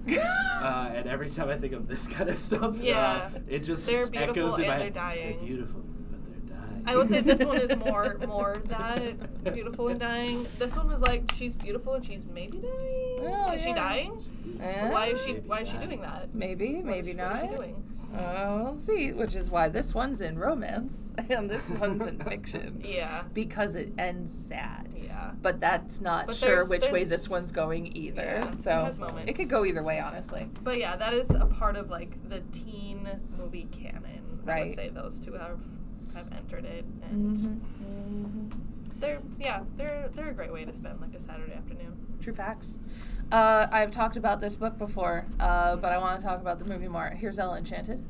And every time I think of this kind of stuff, it just they're beautiful echoes in my and head. they're dying. They're beautiful, but they're dying. I would say this one is more that beautiful and dying. This one was like, she's beautiful and she's maybe dying. Oh, Is she yeah. dying? Eh? Why is she doing that? Maybe, What maybe is not. she doing? We'll see. Which is why this one's in romance and this one's in fiction. Yeah. Because it ends sad. Yeah. But that's not But sure there's- which way there's- this one's going either. Yeah, it so has moments. it could go either way, honestly. But yeah, that is a part of like the teen movie canon. I Right. would say those two have entered it, and they're a great way to spend like a Saturday afternoon. True facts. I've talked about this book before, but I want to talk about the movie more. Here's Ella Enchanted.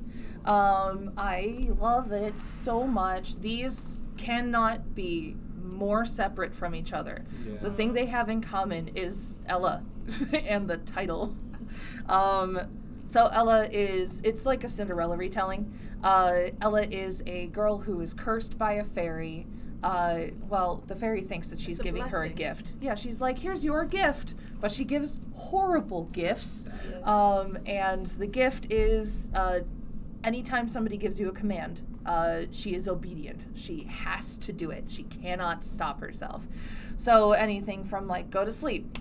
I love it so much. These cannot be more separate from each other. Yeah. The thing they have in common is Ella and the title. So Ella it's like a Cinderella retelling. Ella is a girl who is cursed by a fairy. Well, the fairy thinks that she's It's a giving her a blessing. gift. Yeah, she's like, here's your gift. But she gives horrible gifts. Yes. And the gift is anytime somebody gives you a command, she is obedient. She has to do it. She cannot stop herself. So anything from like, go to sleep,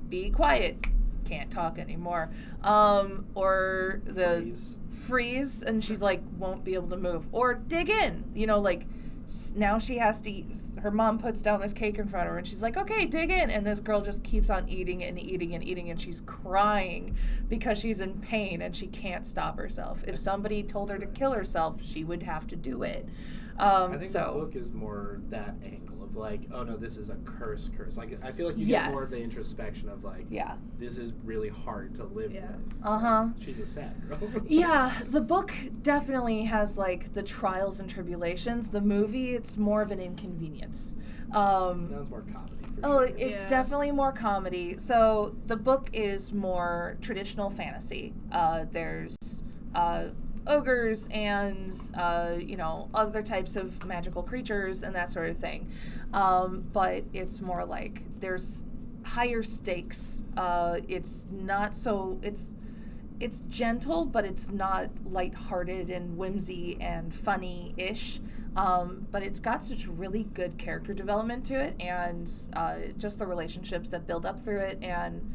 be quiet, can't talk anymore, or the freeze, and she's like won't be able to move, or dig in, like now she has to eat. Her mom puts down this cake in front of her and she's like, okay, dig in, and this girl just keeps on eating and eating and eating, and she's crying because she's in pain and she can't stop herself. If somebody told her to kill herself, she would have to do it. I think the book is more that angle of like, oh no, this is a curse. Like, I feel like you get more of the introspection of like, this is really hard to live with. She's a sad girl. Yeah, the book definitely has like the trials and tribulations. The movie, it's more of an inconvenience. Sounds more comedy. For sure. It's definitely more comedy. So the book is more traditional fantasy. There's ogres and other types of magical creatures and that sort of thing, but it's more like there's higher stakes. It's not so it's gentle, but it's not lighthearted and whimsy and funny-ish, but it's got such really good character development to it, and just the relationships that build up through it, and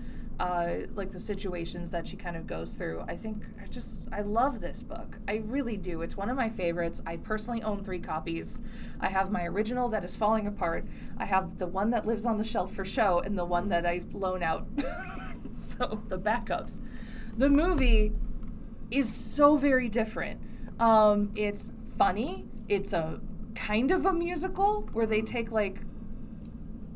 like the situations that she kind of goes through. I love this book. I really do. It's one of my favorites. I personally own 3 copies. I have my original that is falling apart. I have the one that lives on the shelf for show, and the one that I loan out. So the backups. The movie is so very different. It's funny. It's a kind of a musical where they take like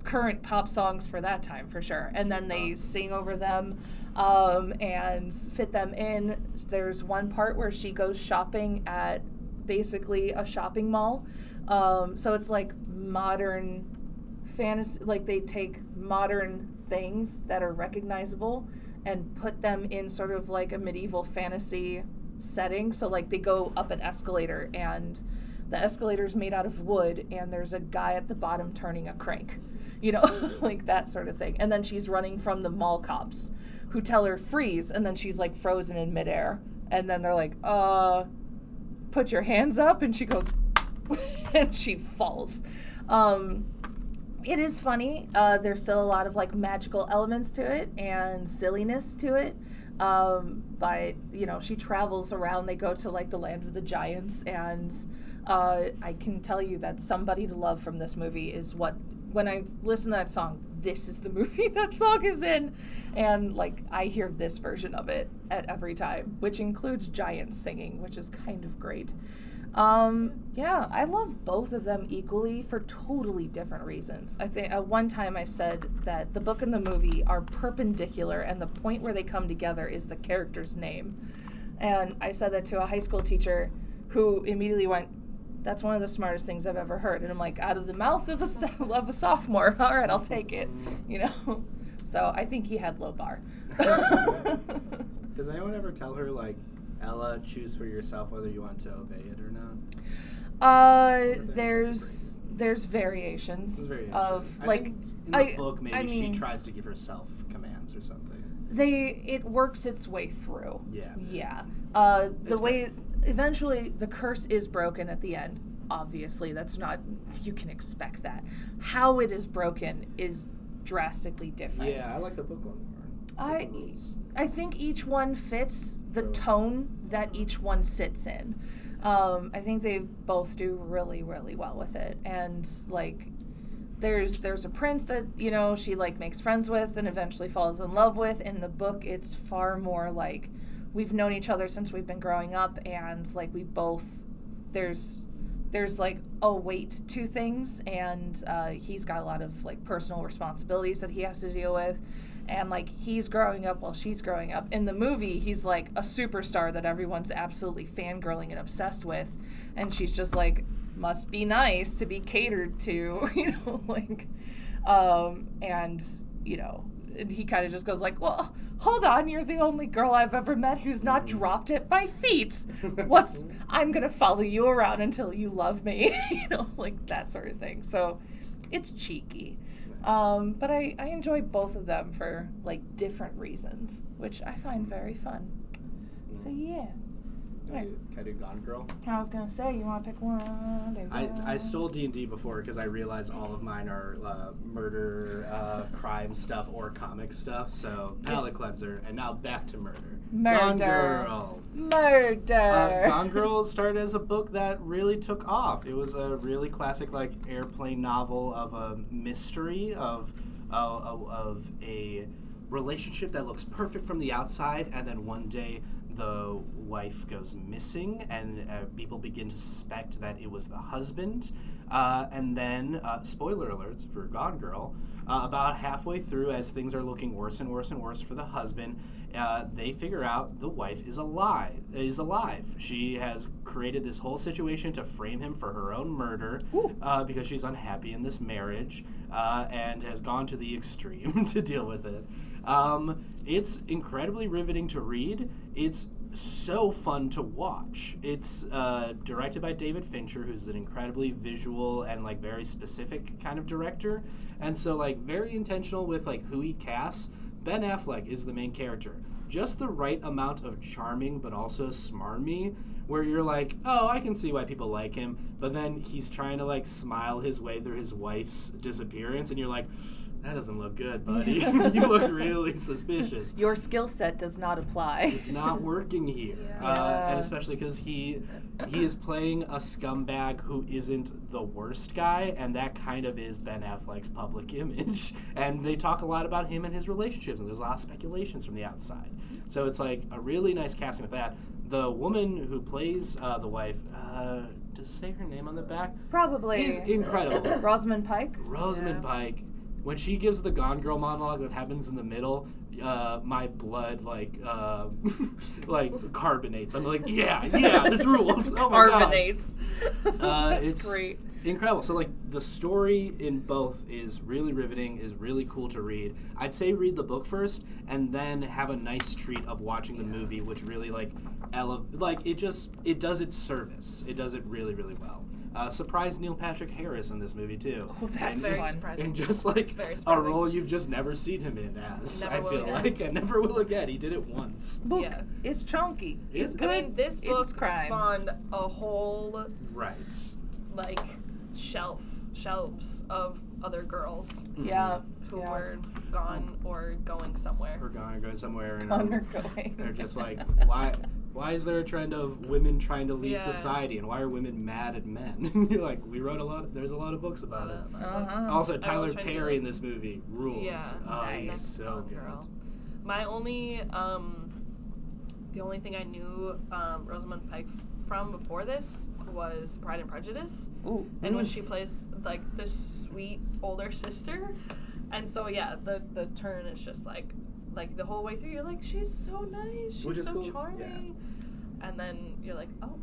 current pop songs for that time for sure, and then they sing over them and fit them in. There's one part where she goes shopping at basically a shopping mall, so it's like modern fantasy, like they take modern things that are recognizable and put them in sort of like a medieval fantasy setting. So like they go up an escalator and the escalator's made out of wood and there's a guy at the bottom turning a crank, like that sort of thing. And then she's running from the mall cops who tell her freeze, and then she's like frozen in midair. And then they're like, put your hands up, and she goes, and she falls. It is funny. There's still a lot of like magical elements to it and silliness to it. But she travels around. They go to like the land of the giants, and I can tell you that Somebody to Love from this movie is what, when I listen to that song, this is the movie that song is in. And like I hear this version of it at every time, which includes giants singing, which is kind of great. Yeah, I love both of them equally for totally different reasons. I think at one time I said that the book and the movie are perpendicular, and the point where they come together is the character's name. And I said that to a high school teacher who immediately went, "That's one of the smartest things I've ever heard." And I'm like, out of the mouth of a sophomore, all right, I'll take it, So I think he had low bar. Does anyone ever tell her, like, Ella, choose for yourself whether you want to obey it or not? There's variations of I like think in the book maybe she tries to give herself commands or something. It works its way through. Yeah. The way eventually the curse is broken at the end. Obviously, that's not, you can expect that. How it is broken is drastically different. Yeah, I like the book one more. I think each one fits the tone that each one sits in. I think they both do really, really well with it. And like, there's a prince that she like makes friends with and eventually falls in love with. In the book, it's far more like we've known each other since we've been growing up, and like we both there's like a weight to things, and he's got a lot of like personal responsibilities that he has to deal with. And like he's growing up while she's growing up. In the movie, he's like a superstar that everyone's absolutely fangirling and obsessed with, and she's just like, must be nice to be catered to, and he kind of just goes like, well, hold on, you're the only girl I've ever met who's not dropped at my feet. I'm gonna follow you around until you love me, like that sort of thing. So it's cheeky. But I enjoy both of them for like different reasons, which I find very fun. So yeah. Can I do Gone Girl? I was gonna say, you want to pick one? I stole D&D before because I realized all of mine are murder, crime stuff, or comic stuff. So palate cleanser, and now back to murder. Gone Girl. Murder. Gone Girl started as a book that really took off. It was a really classic like airplane novel of a mystery of a relationship that looks perfect from the outside, and then one day the wife goes missing, and people begin to suspect that it was the husband. And then, spoiler alerts for Gone Girl, about halfway through, as things are looking worse and worse and worse for the husband, they figure out the wife is alive. She has created this whole situation to frame him for her own murder because she's unhappy in this marriage, and has gone to the extreme to deal with it. It's incredibly riveting to read. It's so fun to watch. It's directed by David Fincher, who's an incredibly visual and like very specific kind of director, and so like very intentional with like who he casts. Ben Affleck is the main character. Just the right amount of charming but also smarmy, where you're like, oh, I can see why people like him, but then he's trying to like smile his way through his wife's disappearance, and you're like, that doesn't look good, buddy. You look really suspicious. Your skill set does not apply. It's not working here. And especially because he is playing a scumbag who isn't the worst guy, and that kind of is Ben Affleck's public image. And they talk a lot about him and his relationships, and there's a lot of speculations from the outside. So it's like a really nice casting with that. The woman who plays the wife, does it say her name on the back? Probably. Is incredible. Rosamund Pike? Rosamund Pike. When she gives the Gone Girl monologue that happens in the middle, my blood like carbonates. I'm like, yeah, this rules. Oh my carbonates. God. It's great. Incredible. So like the story in both is really riveting, is really cool to read. I'd say read the book first and then have a nice treat of watching the movie, which really it does its service. It does it really, really well. Surprised Neil Patrick Harris in this movie too. Oh, that's very surprising. And just like a role you've just never seen him in as. Never I feel like, and never will again. He did it once. Book is chunky. It's good. I mean, this book spawned a whole right like shelf shelves of other girls Yeah. who were gone or going somewhere. Or going somewhere. And, Gone or going. They're just like, why is there a trend of women trying to leave society, and why are women mad at men? You're like, there's a lot of books about it. Also, Tyler Perry in this movie rules. Yeah. He's so good. Girl. My only, the only thing I knew Rosamund Pike from before this was Pride and Prejudice. Ooh. And when she plays, like, the sweet older sister. And so, yeah, the turn is just like the whole way through, you're like, she's so nice, she's so charming. Yeah. And then you're like, oh,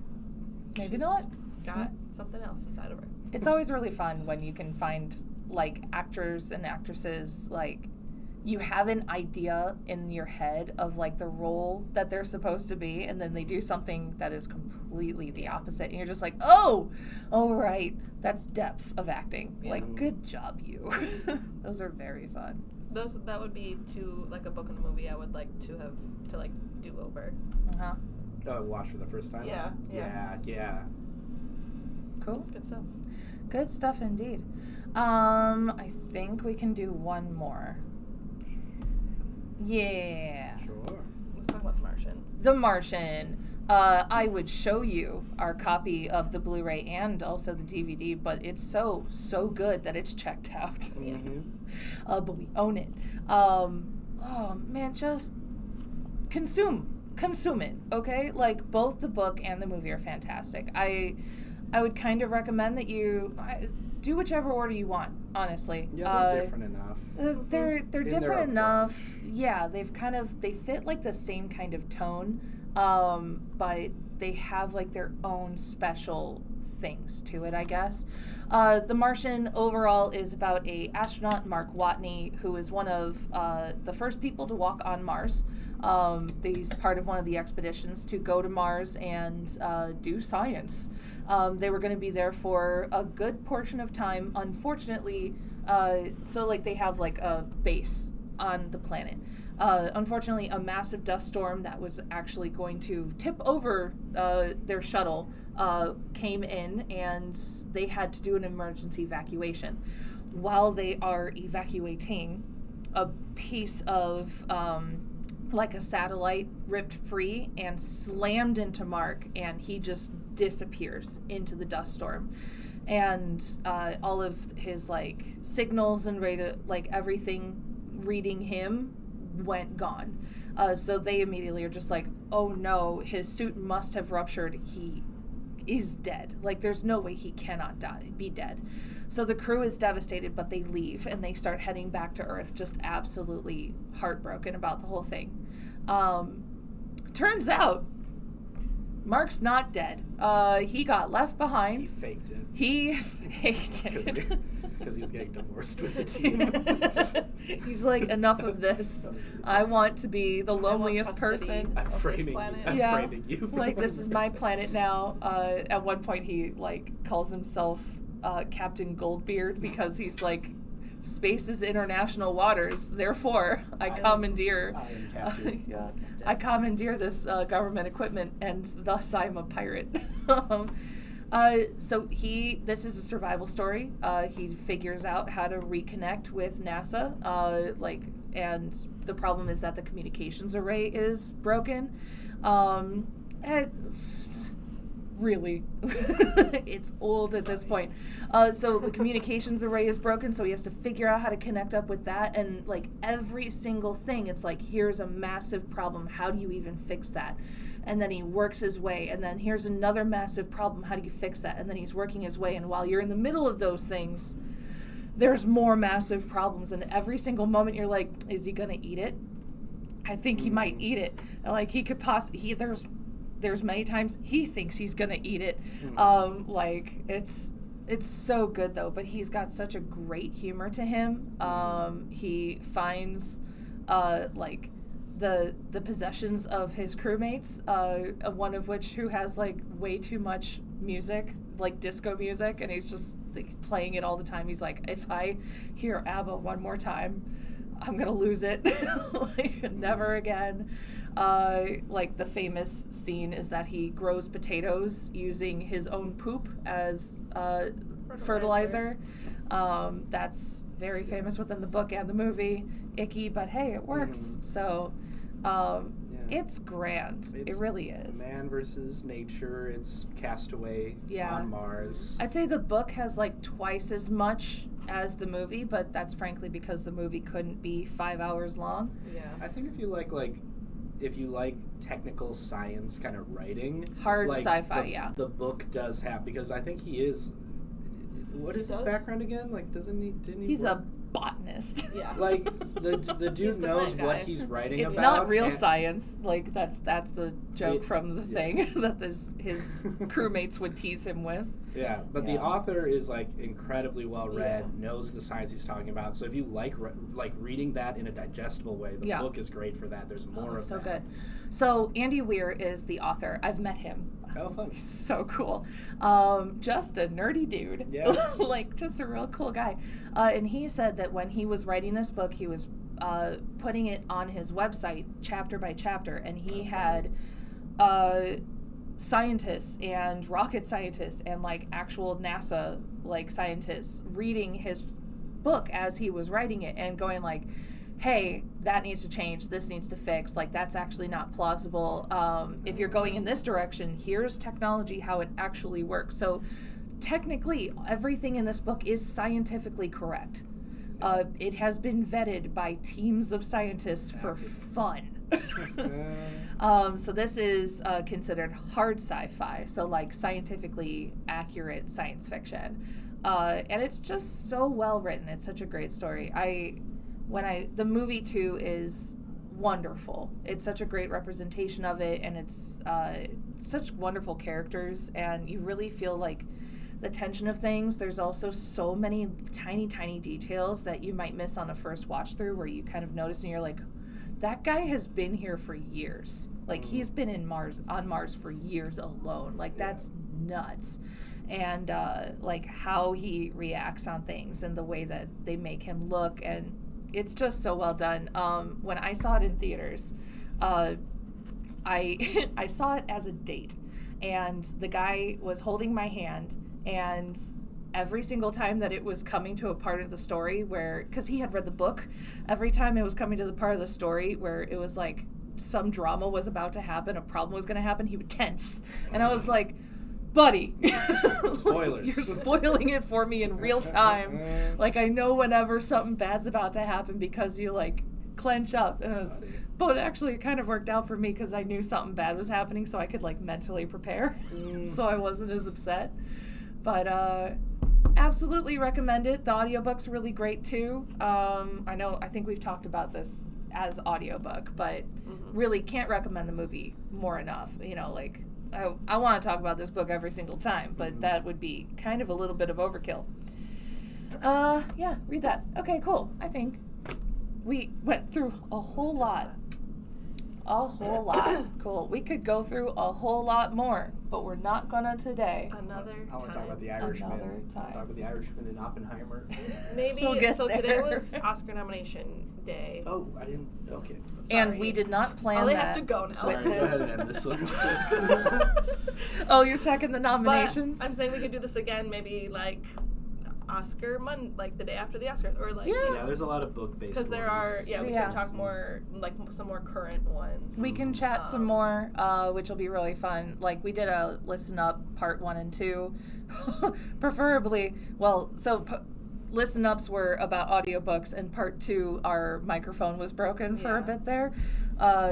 maybe not. Got something else inside of her. It's always really fun when you can find, like, actors and actresses, like, you have an idea in your head of, like, the role that they're supposed to be, and then they do something that is completely the opposite, and you're just like, oh, right, that's depth of acting. Yeah. Like, good job, you. Those are very fun. That would be like a book and a movie I would like to do over. Watch for the first time. Yeah. Cool. Good stuff. Good stuff indeed. I think we can do one more. Yeah. Sure. Let's talk about The Martian. The Martian. I would show you our copy of the Blu-ray and also the DVD, but it's so good that it's checked out. Mm-hmm. But we own it. Oh man, just consume it, okay? Like, both the book and the movie are fantastic. I would kind of recommend that you do whichever order you want, honestly. Yeah, they're different enough. They're different enough. Yeah, they fit like the same kind of tone, but they have like their own special things to it, I guess. The Martian overall is about a astronaut, Mark Watney, who is one of the first people to walk on Mars. He's part of one of the expeditions to go to Mars and do science. They were going to be there for a good portion of time. Unfortunately, so like they have like a base on the planet. Unfortunately, a massive dust storm that was actually going to tip over their shuttle came in, and they had to do an emergency evacuation. While they are evacuating, a piece of like a satellite ripped free and slammed into Mark, and he just disappears into the dust storm. And all of his like signals and like everything reading him went gone. So they immediately are just like, oh no, his suit must have ruptured. He is dead. Like, there's no way he cannot be dead. So the crew is devastated, but they leave and they start heading back to Earth, just absolutely heartbroken about the whole thing. Turns out Mark's not dead. He got left behind. He faked it. Because he was getting divorced with the team. He's like, enough of this. I want to be the loneliest person. I'm framing you. Like, this is my planet now. At one point, he like calls himself Captain Goldbeard because he's like, space is international waters. Therefore, I commandeer. I am Captain. I commandeer this government equipment, and thus I'm a pirate. So this is a survival story. He figures out how to reconnect with NASA, and the problem is that the communications array is broken. Really, it's old at this point. So the communications array is broken, so he has to figure out how to connect up with that, and like every single thing, it's like, here's a massive problem. How do you even fix that? And then he works his way, and then here's another massive problem. How do you fix that? And then he's working his way, and while you're in the middle of those things, there's more massive problems, and every single moment you're like, is he gonna eat it? I think he might eat it. Like, he could possibly, there's many times he thinks he's gonna eat it. Like, it's so good though, but he's got such a great humor to him. He finds like the possessions of his crewmates, one of which who has like way too much music, like disco music, and he's just like, playing it all the time. He's like, if I hear ABBA one more time, I'm gonna lose it. Like, never again. Like the famous scene is that he grows potatoes using his own poop as fertilizer. That's very famous within the book and the movie. Icky, but hey, it works. So it's grand. It really is. Man versus nature. It's Castaway on Mars. I'd say the book has like twice as much as the movie, but that's frankly because the movie couldn't be 5 hours long. Yeah. I think if you like technical science kind of writing, hard sci-fi, the book does have, because I think he is. What is his background again? Like, didn't he? He's a botanist. Yeah. Like the dude knows what he's writing about. It's not real science. Like that's the joke from the thing that his crewmates would tease him with. Yeah, but the author is like incredibly well read, knows the science he's talking about. So if you like reading that in a digestible way, the book is great for that. There's more of so that. Good. So Andy Weir is the author. I've met him. Oh, fun. He's so cool. Just a nerdy dude. Yeah. Like, just a real cool guy. And he said that when he was writing this book, he was putting it on his website chapter by chapter, and he had scientists and rocket scientists and like actual NASA like scientists reading his book as he was writing it and going like, hey, that needs to change, this needs to fix, like that's actually not plausible. If you're going in this direction, here's technology, how it actually works. So technically, everything in this book is scientifically correct. It has been vetted by teams of scientists for fun. So this is considered hard sci-fi, so like scientifically accurate science fiction. And it's just so well written. It's such a great story. The movie too is wonderful. It's such a great representation of it, and it's such wonderful characters, and you really feel like the tension of things. There's also so many tiny details that you might miss on a first watch through, where you kind of notice and you're like, that guy has been here for years. Like he's been on Mars for years alone. Like that's nuts. And like how he reacts on things and the way that they make him look, and it's just so well done. When I saw it in theaters, I saw it as a date, and the guy was holding my hand, and every single time that it was coming to a part of the story where, because he had read the book, every time it was coming to the part of the story where it was like some drama was about to happen, a problem was going to happen, he would tense. And I was like, buddy, spoilers. You're spoiling it for me in real time. Like I know whenever something bad's about to happen because you like clench up. But actually it kind of worked out for me because I knew something bad was happening, so I could like mentally prepare. So I wasn't as upset. But absolutely recommend it. The audiobook's really great too. I think we've talked about this as audiobook, but really can't recommend the movie more enough. You know, like I want to talk about this book every single time, but that would be kind of a little bit of overkill. Yeah, read that. Okay, cool. I think we went through a whole lot. Cool. We could go through a whole lot more, but we're not gonna today. Another time. I want to talk about the Irishman. Another time. Talk about the Irishman and Oppenheimer. Maybe. We'll so there. Today was Oscar nomination day. Oh, I didn't. Okay. Sorry. And we did not plan Ollie that. has to go now. Sorry, go ahead and end this one. Oh, you're checking the But nominations? I'm saying we could do this again, maybe like Oscar Monday, like the day after the Oscars, or like Yeah, there's a lot of book-based because there are ones. we can talk more like some more current ones. We can chat some more, which will be really fun. Like we did a listen up part 1 and 2, preferably. Well, so listen ups were about audiobooks, and part 2, our microphone was broken for a bit there.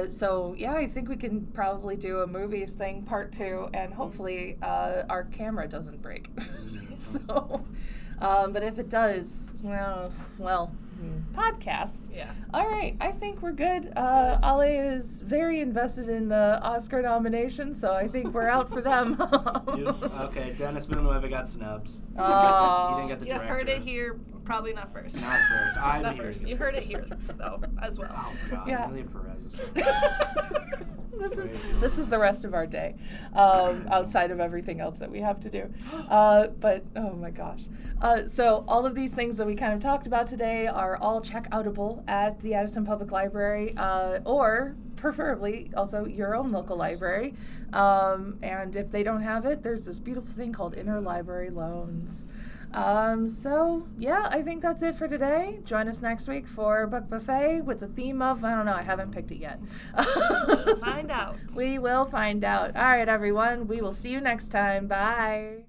So yeah, I think we can probably do a movies thing part 2, and hopefully our camera doesn't break. So. But if it does, well, podcast. Yeah. All right, I think we're good. Ollie is very invested in the Oscar nomination, so I think we're out for them. Dude, okay, Dennis Villeneuve got snubbed. He didn't get the You director. heard it here, probably not first. Not first. Not first. You heard it here, though, as well. Oh, God. Yeah. Emilio Perez is This is the rest of our day, outside of everything else that we have to do. But oh my gosh. So all of these things that we kind of talked about today are all check-outable at the Addison Public Library, or preferably also your own local library. And if they don't have it, there's this beautiful thing called interlibrary loans. So yeah, I think that's it for today. Join us next week for Book Buffet with the theme of, I don't know, I haven't picked it yet. We'll find out. We will find out. All right, everyone. We will see you next time. Bye.